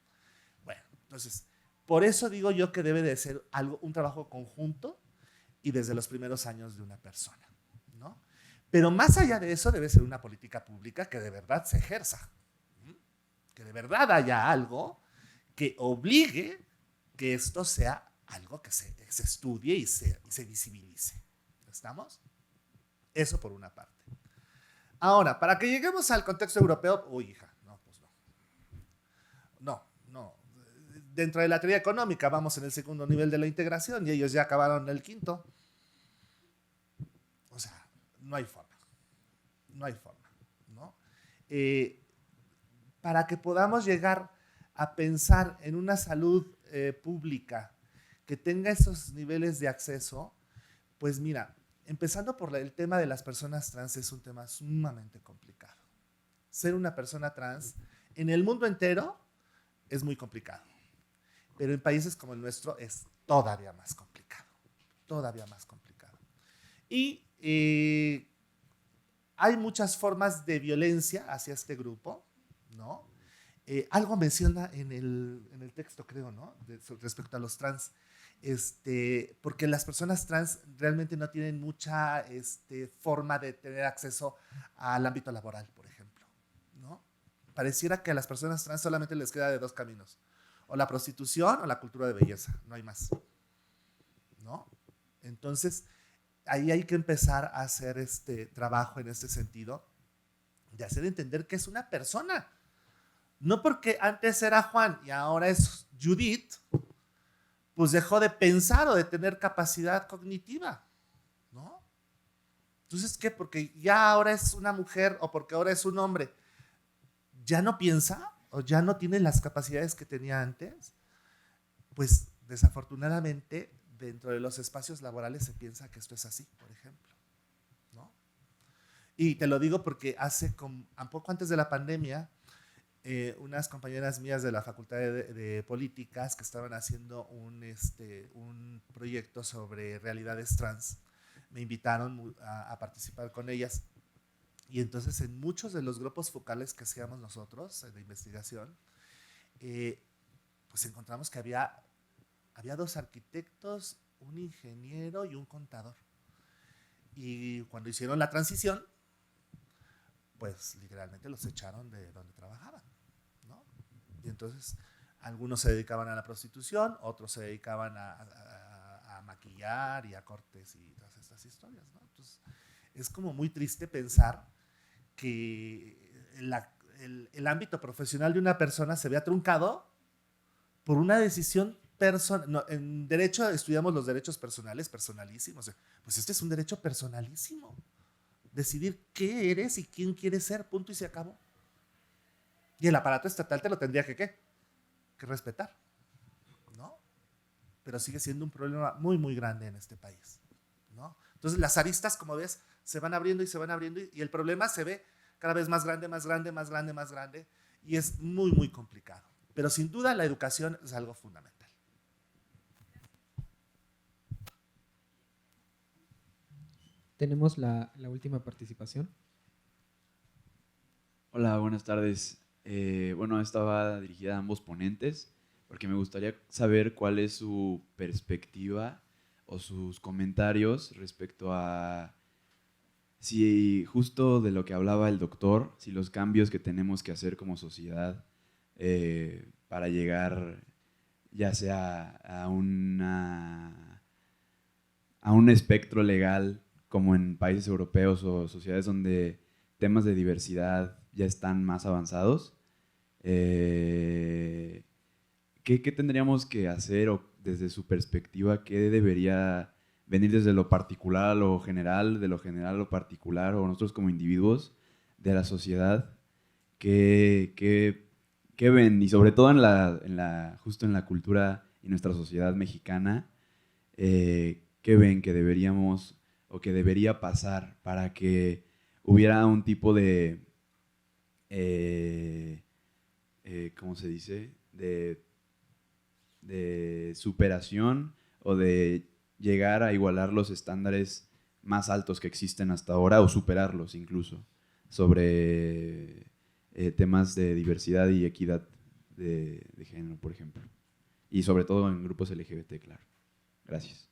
Bueno, entonces, por eso digo yo que debe de ser un trabajo conjunto y desde los primeros años de una persona, ¿no? Pero más allá de eso debe ser una política pública que de verdad se ejerza, ¿sí? Que de verdad haya algo que obligue que esto sea algo que se estudie y se visibilice. ¿Estamos? Eso por una parte. Ahora, para que lleguemos al contexto europeo, uy, hija, no, pues no. No. Dentro de la teoría económica vamos en el segundo nivel de la integración y ellos ya acabaron el quinto. O sea, no hay forma. No hay forma, ¿no? Para que podamos llegar a pensar en una salud pública que tenga esos niveles de acceso, pues mira, empezando por el tema de las personas trans es un tema sumamente complicado. Ser una persona trans en el mundo entero es muy complicado, pero en países como el nuestro es todavía más complicado, todavía más complicado. Y hay muchas formas de violencia hacia este grupo, ¿no? Algo menciona en el texto, creo, ¿no? Respecto a los trans. Porque las personas trans realmente no tienen mucha forma de tener acceso al ámbito laboral, por ejemplo, ¿no? Pareciera que a las personas trans solamente les queda de dos caminos, o la prostitución o la cultura de belleza, no hay más, ¿no? Entonces, ahí hay que empezar a hacer este trabajo en este sentido, de hacer entender que es una persona, no porque antes era Juan y ahora es Judith, pues dejó de pensar o de tener capacidad cognitiva, ¿no? Entonces, ¿qué? Porque ya ahora es una mujer o porque ahora es un hombre, ¿ya no piensa o ya no tiene las capacidades que tenía antes? Pues desafortunadamente dentro de los espacios laborales se piensa que esto es así, por ejemplo, ¿no? Y te lo digo porque un poco antes de la pandemia, unas compañeras mías de la Facultad de Políticas que estaban haciendo un proyecto sobre realidades trans, me invitaron a participar con ellas. Y entonces en muchos de los grupos focales que hacíamos nosotros de investigación, pues encontramos que había 2 arquitectos, un ingeniero y un contador. Y cuando hicieron la transición, pues literalmente los echaron de donde trabajaban, ¿no? Y entonces algunos se dedicaban a la prostitución, otros se dedicaban a maquillar y a cortes y todas estas historias, ¿no? Entonces es como muy triste pensar que el ámbito profesional de una persona se vea truncado por una decisión en derecho estudiamos los derechos personales, personalísimos. Pues este es un derecho personalísimo. Decidir qué eres y quién quieres ser, punto y se acabó. Y el aparato estatal te lo tendría que respetar, ¿no? Pero sigue siendo un problema muy, muy grande en este país, ¿no? Entonces las aristas, como ves, se van abriendo y el problema se ve cada vez más grande, más grande, más grande, más grande, y es muy, muy complicado. Pero sin duda la educación es algo fundamental. Tenemos la última participación. Hola, buenas tardes. Bueno, esta va dirigida a ambos ponentes, porque me gustaría saber cuál es su perspectiva o sus comentarios respecto a si justo de lo que hablaba el doctor, si los cambios que tenemos que hacer como sociedad para llegar ya sea a un espectro legal como en países europeos o sociedades donde temas de diversidad ya están más avanzados, ¿qué tendríamos que hacer o desde su perspectiva, qué debería venir desde lo particular a lo general, de lo general a lo particular, o nosotros como individuos de la sociedad, qué ven? Y sobre todo justo en la cultura y nuestra sociedad mexicana, ¿qué ven que deberíamos o que debería pasar para que hubiera un tipo de, ¿cómo se dice? De superación o de llegar a igualar los estándares más altos que existen hasta ahora o superarlos incluso sobre temas de diversidad y equidad de género, por ejemplo, y sobre todo en grupos LGBT, claro. Gracias.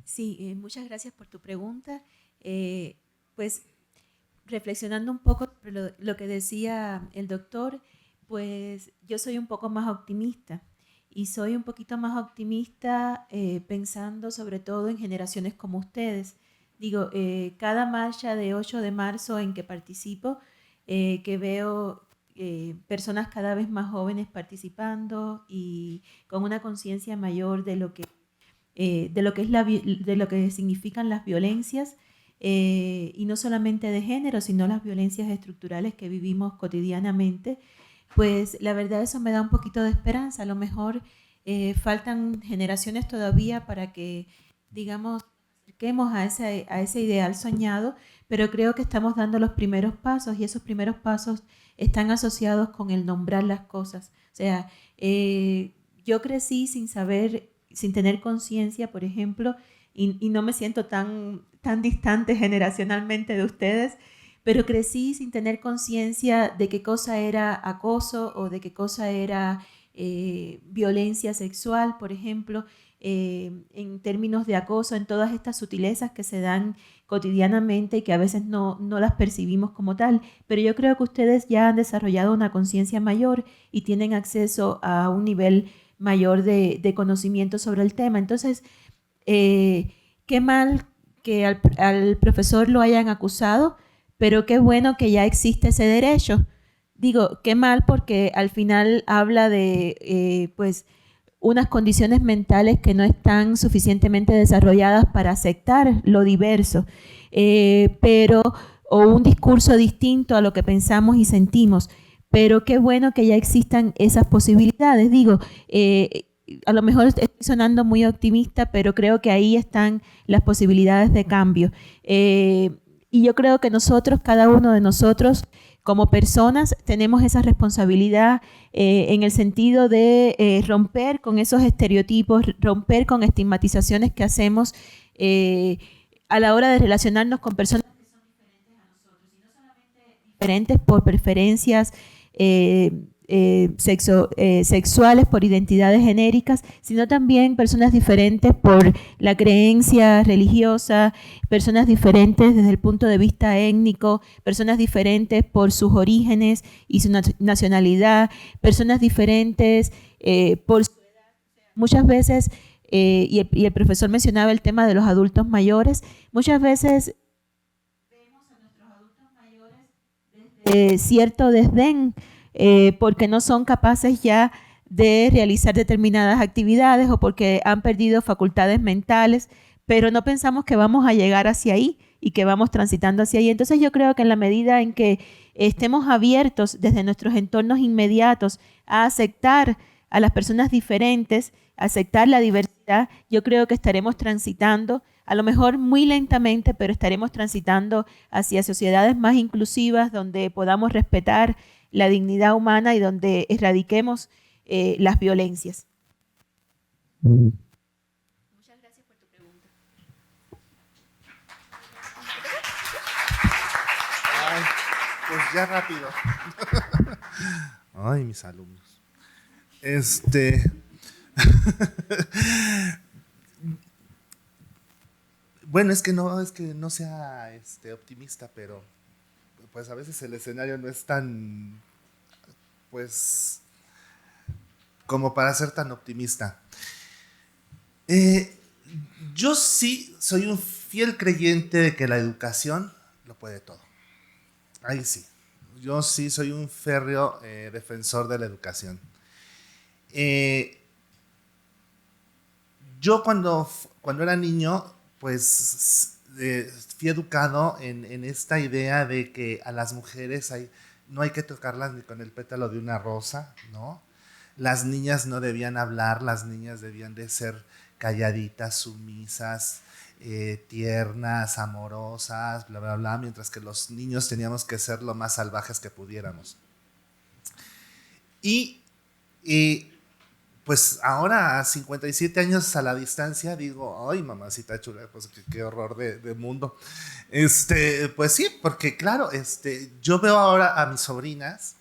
Sí, muchas gracias por tu pregunta. Pues reflexionando un poco sobre lo que decía el doctor, pues yo soy un poco más optimista. Y soy un poquito más optimista pensando sobre todo en generaciones como ustedes. Digo, cada marcha de 8 de marzo en que participo, que veo personas cada vez más jóvenes participando y con una conciencia mayor de lo que significan las violencias, y no solamente de género, sino las violencias estructurales que vivimos cotidianamente. Pues la verdad eso me da un poquito de esperanza. A lo mejor faltan generaciones todavía para que, digamos, acerquemos a ese ideal soñado, pero creo que estamos dando los primeros pasos y esos primeros pasos están asociados con el nombrar las cosas. O sea, yo crecí sin saber, sin tener conciencia, por ejemplo, y no me siento tan distante generacionalmente de ustedes, pero crecí sin tener conciencia de qué cosa era acoso o de qué cosa era violencia sexual, por ejemplo, en términos de acoso, en todas estas sutilezas que se dan cotidianamente y que a veces no las percibimos como tal. Pero yo creo que ustedes ya han desarrollado una conciencia mayor y tienen acceso a un nivel mayor de conocimiento sobre el tema. Entonces, qué mal que al profesor lo hayan acusado, pero qué bueno que ya existe ese derecho. Digo, qué mal porque al final habla de pues unas condiciones mentales que no están suficientemente desarrolladas para aceptar lo diverso, o un discurso distinto a lo que pensamos y sentimos. Pero qué bueno que ya existan esas posibilidades. Digo, a lo mejor estoy sonando muy optimista, pero creo que ahí están las posibilidades de cambio. Y yo creo que nosotros, cada uno de nosotros, como personas, tenemos esa responsabilidad en el sentido de romper con esos estereotipos, romper con estigmatizaciones que hacemos a la hora de relacionarnos con personas que son diferentes a nosotros, y no solamente diferentes por preferencias sexuales, por identidades genéricas, sino también personas diferentes por la creencia religiosa, personas diferentes desde el punto de vista étnico, personas diferentes por sus orígenes y su nacionalidad, personas diferentes por su edad. Muchas veces, y el profesor mencionaba el tema de los adultos mayores, muchas veces vemos a nuestros adultos mayores desde cierto desdén, porque no son capaces ya de realizar determinadas actividades o porque han perdido facultades mentales, pero no pensamos que vamos a llegar hacia ahí y que vamos transitando hacia ahí. Entonces yo creo que en la medida en que estemos abiertos desde nuestros entornos inmediatos a aceptar a las personas diferentes, aceptar la diversidad, yo creo que estaremos transitando, a lo mejor muy lentamente, pero estaremos transitando hacia sociedades más inclusivas, donde podamos respetar la dignidad humana y donde erradiquemos las violencias. Muchas gracias por tu pregunta. Ay, pues ya rápido. Ay, mis alumnos. Bueno, es que no sea optimista, pero pues a veces el escenario no es tan, pues, como para ser tan optimista. Yo sí soy un fiel creyente de que la educación lo puede todo. Ahí sí. Yo sí soy un férreo defensor de la educación. Yo cuando era niño, pues fui educado en esta idea de que a las mujeres no hay que tocarlas ni con el pétalo de una rosa, ¿no? Las niñas no debían hablar, las niñas debían de ser calladitas, sumisas, tiernas, amorosas, bla, bla, bla, mientras que los niños teníamos que ser lo más salvajes que pudiéramos. Y pues ahora, a 57 años a la distancia, digo, ay, mamacita chula, pues qué horror de mundo. Pues sí, porque claro, yo veo ahora a mis sobrinas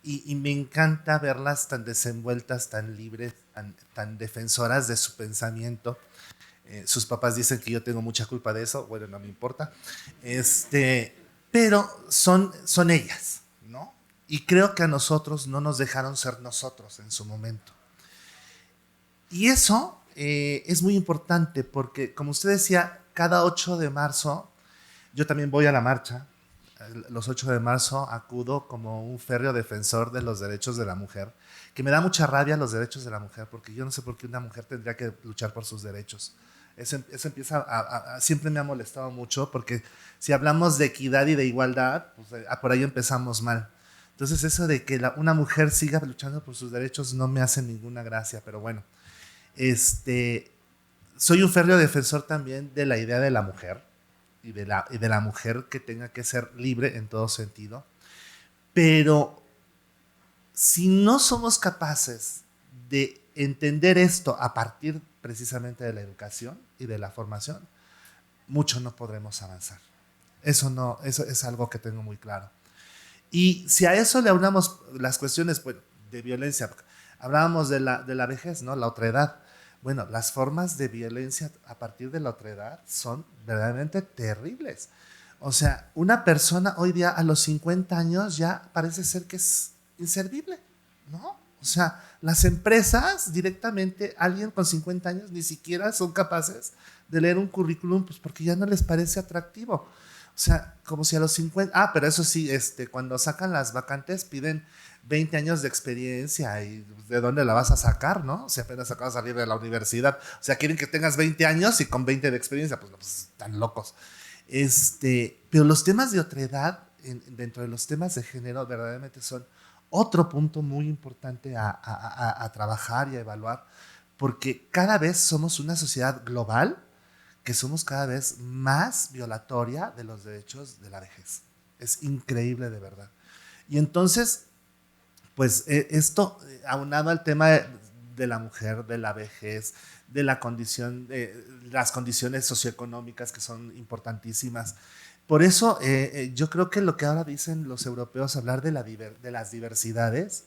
y me encanta verlas tan desenvueltas, tan libres, tan defensoras de su pensamiento. Sus papás dicen que yo tengo mucha culpa de eso, bueno, no me importa. Pero son ellas, ¿no? Y creo que a nosotros no nos dejaron ser nosotros en su momento. Y eso es muy importante porque, como usted decía, cada 8 de marzo, yo también voy a la marcha. Los 8 de marzo acudo como un férreo defensor de los derechos de la mujer, que me da mucha rabia los derechos de la mujer, porque yo no sé por qué una mujer tendría que luchar por sus derechos. Eso empieza siempre me ha molestado mucho, porque si hablamos de equidad y de igualdad, pues por ahí empezamos mal. Entonces eso de que una mujer siga luchando por sus derechos no me hace ninguna gracia, pero bueno. Soy un férreo defensor también de la idea de la mujer y de la mujer que tenga que ser libre en todo sentido. Pero si no somos capaces de entender esto a partir precisamente de la educación y de la formación, mucho no podremos avanzar. Eso es algo que tengo muy claro. Y si a eso le aunamos las cuestiones de violencia, hablábamos de la vejez, ¿no? La otredad. Bueno, las formas de violencia a partir de la otredad son verdaderamente terribles. O sea, una persona hoy día a los 50 años ya parece ser que es inservible, ¿no? O sea, las empresas directamente, alguien con 50 años ni siquiera son capaces de leer un currículum, pues porque ya no les parece atractivo. O sea, como si a los 50... pero eso sí, cuando sacan las vacantes piden 20 años de experiencia y ¿de dónde la vas a sacar, no? Si apenas acabas de salir de la universidad. O sea, quieren que tengas 20 años y con 20 de experiencia, pues están locos. Pero los temas de otredad, dentro de los temas de género, verdaderamente son otro punto muy importante a trabajar y a evaluar, porque cada vez somos una sociedad global que somos cada vez más violatoria de los derechos de la vejez. Es increíble, de verdad. Y entonces, pues esto, aunado al tema de la mujer, de la vejez, de la condición, las condiciones socioeconómicas que son importantísimas. Por eso yo creo que lo que ahora dicen los europeos, hablar de las diversidades,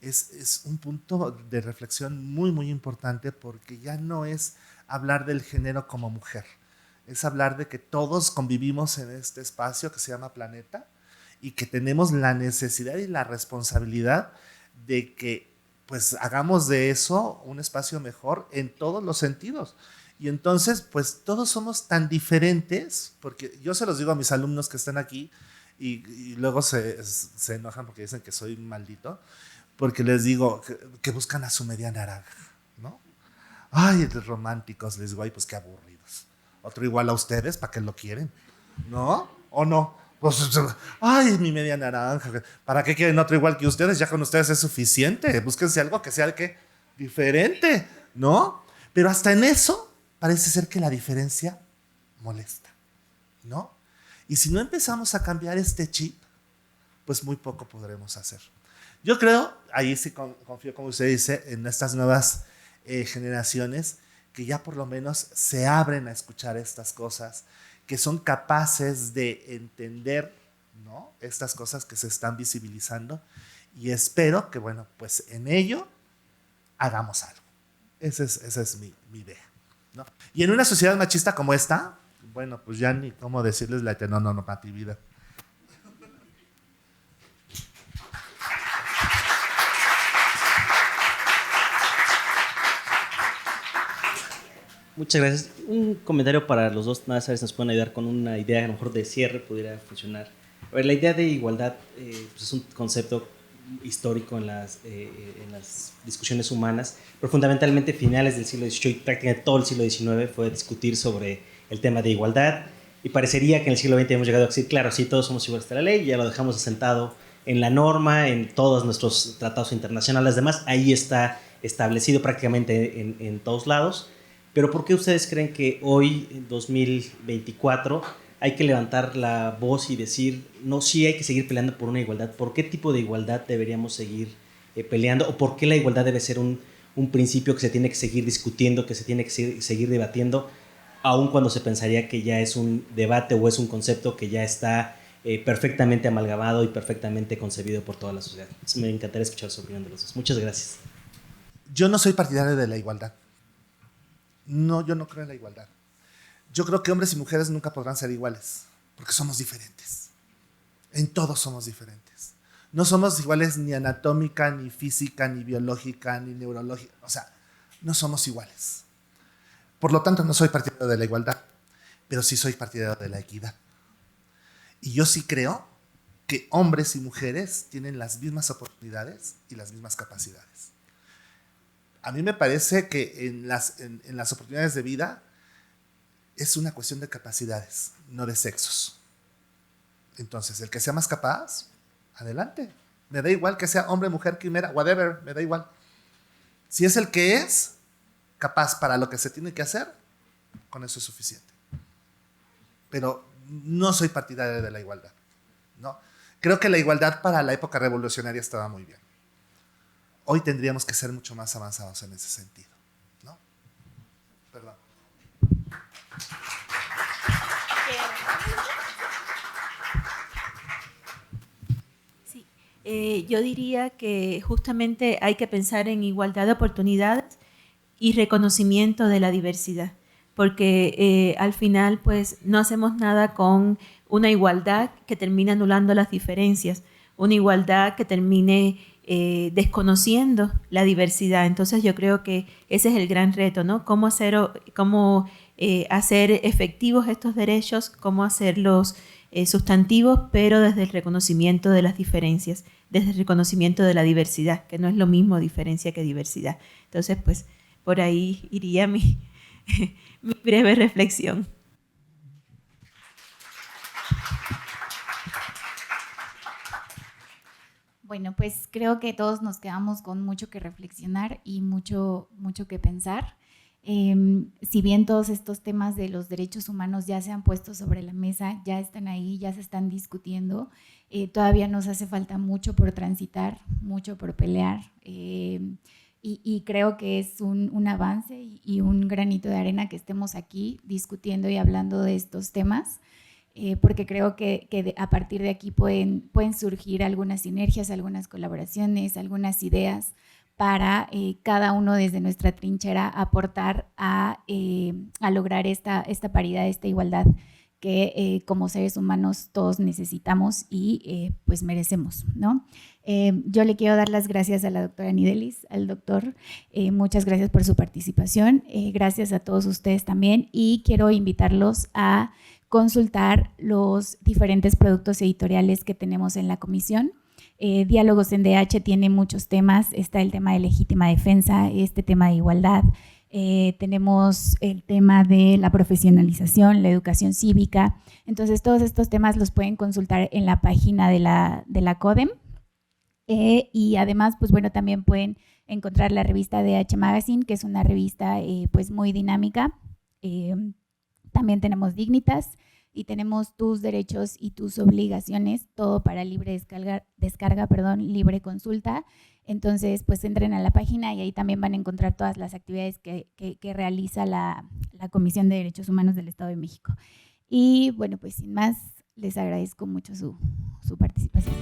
es un punto de reflexión muy, muy importante, porque ya no es hablar del género como mujer, es hablar de que todos convivimos en este espacio que se llama planeta y que tenemos la necesidad y la responsabilidad de que pues hagamos de eso un espacio mejor en todos los sentidos. Y entonces pues todos somos tan diferentes, porque yo se los digo a mis alumnos que están aquí y luego se enojan porque dicen que soy maldito, porque les digo que buscan a su media naranja, ¿no? Ay, de románticos, les digo, ay, pues qué aburridos. Otro igual a ustedes, ¿para qué lo quieren? ¿No? ¿O no? Pues, ay, mi media naranja, ¿para qué quieren otro igual que ustedes? Ya con ustedes es suficiente, búsquense algo que sea ¿qué? Diferente, ¿no? Pero hasta en eso parece ser que la diferencia molesta, ¿no? Y si no empezamos a cambiar este chip, pues muy poco podremos hacer. Yo creo, ahí sí confío, como usted dice, en estas nuevas generaciones que ya por lo menos se abren a escuchar estas cosas, que son capaces de entender, ¿no?, estas cosas que se están visibilizando, y espero que, bueno, pues en ello hagamos algo. Esa es mi idea, ¿no? Y en una sociedad machista como esta, bueno, pues ya ni cómo decirles la heteronormatividad. Muchas gracias. Un comentario para los dos, nada, sabes, nos pueden ayudar con una idea, a lo mejor de cierre pudiera funcionar. A ver, la idea de igualdad pues es un concepto histórico en las discusiones humanas, pero fundamentalmente finales del siglo XVIII y prácticamente todo el siglo XIX fue discutir sobre el tema de igualdad, y parecería que en el siglo XX hemos llegado a decir, claro, sí, todos somos iguales a la ley, ya lo dejamos asentado en la norma, en todos nuestros tratados internacionales, además, ahí está establecido prácticamente en todos lados. Pero ¿por qué ustedes creen que hoy, en 2024, hay que levantar la voz y decir, no, sí hay que seguir peleando por una igualdad? ¿Por qué tipo de igualdad deberíamos seguir peleando? ¿O por qué la igualdad debe ser un principio que se tiene que seguir discutiendo, que se tiene que seguir debatiendo, aun cuando se pensaría que ya es un debate o es un concepto que ya está perfectamente amalgamado y perfectamente concebido por toda la sociedad? Entonces, me encantaría escuchar su opinión de los dos. Muchas gracias. Yo no soy partidario de la igualdad. No, yo no creo en la igualdad. Yo creo que hombres y mujeres nunca podrán ser iguales, porque somos diferentes. En todo somos diferentes. No somos iguales ni anatómica, ni física, ni biológica, ni neurológica. O sea, no somos iguales. Por lo tanto, no soy partidario de la igualdad, pero sí soy partidario de la equidad. Y yo sí creo que hombres y mujeres tienen las mismas oportunidades y las mismas capacidades. A mí me parece que en las oportunidades de vida es una cuestión de capacidades, no de sexos. Entonces, el que sea más capaz, adelante. Me da igual que sea hombre, mujer, quimera, whatever, me da igual. Si es el que es capaz para lo que se tiene que hacer, con eso es suficiente. Pero no soy partidario de la igualdad, ¿no? Creo que la igualdad para la época revolucionaria estaba muy bien. Hoy tendríamos que ser mucho más avanzados en ese sentido, ¿no? Perdón. Sí, yo diría que justamente hay que pensar en igualdad de oportunidades y reconocimiento de la diversidad, porque al final pues no hacemos nada con una igualdad que termine anulando las diferencias, una igualdad que termine desconociendo la diversidad. Entonces yo creo que ese es el gran reto, ¿no? Cómo hacer efectivos estos derechos, cómo hacerlos sustantivos, pero desde el reconocimiento de las diferencias, desde el reconocimiento de la diversidad, que no es lo mismo diferencia que diversidad. Entonces, pues, por ahí iría mi breve reflexión. Bueno, pues creo que todos nos quedamos con mucho que reflexionar y mucho que pensar. Si bien todos estos temas de los derechos humanos ya se han puesto sobre la mesa, ya están ahí, ya se están discutiendo, todavía nos hace falta mucho por transitar, mucho por pelear, y creo que es un avance y un granito de arena que estemos aquí discutiendo y hablando de estos temas. Porque creo que a partir de aquí pueden surgir algunas sinergias, algunas colaboraciones, algunas ideas para cada uno desde nuestra trinchera aportar a lograr esta paridad, esta igualdad que como seres humanos todos necesitamos y pues merecemos, ¿no? Yo le quiero dar las gracias a la doctora Nidelis, al doctor, muchas gracias por su participación, gracias a todos ustedes también, y quiero invitarlos a consultar los diferentes productos editoriales que tenemos en la comisión. Diálogos en DH tiene muchos temas, está el tema de legítima defensa, este tema de igualdad, tenemos el tema de la profesionalización, la educación cívica. Entonces todos estos temas los pueden consultar en la página de la CODEM. Y además, pues bueno, también pueden encontrar la revista DH Magazine, que es una revista pues muy dinámica. También tenemos Dignitas y tenemos Tus Derechos y Tus Obligaciones, todo para libre descarga, libre consulta. Entonces, pues entren a la página y ahí también van a encontrar todas las actividades que realiza la Comisión de Derechos Humanos del Estado de México. Y bueno, pues sin más, les agradezco mucho su participación.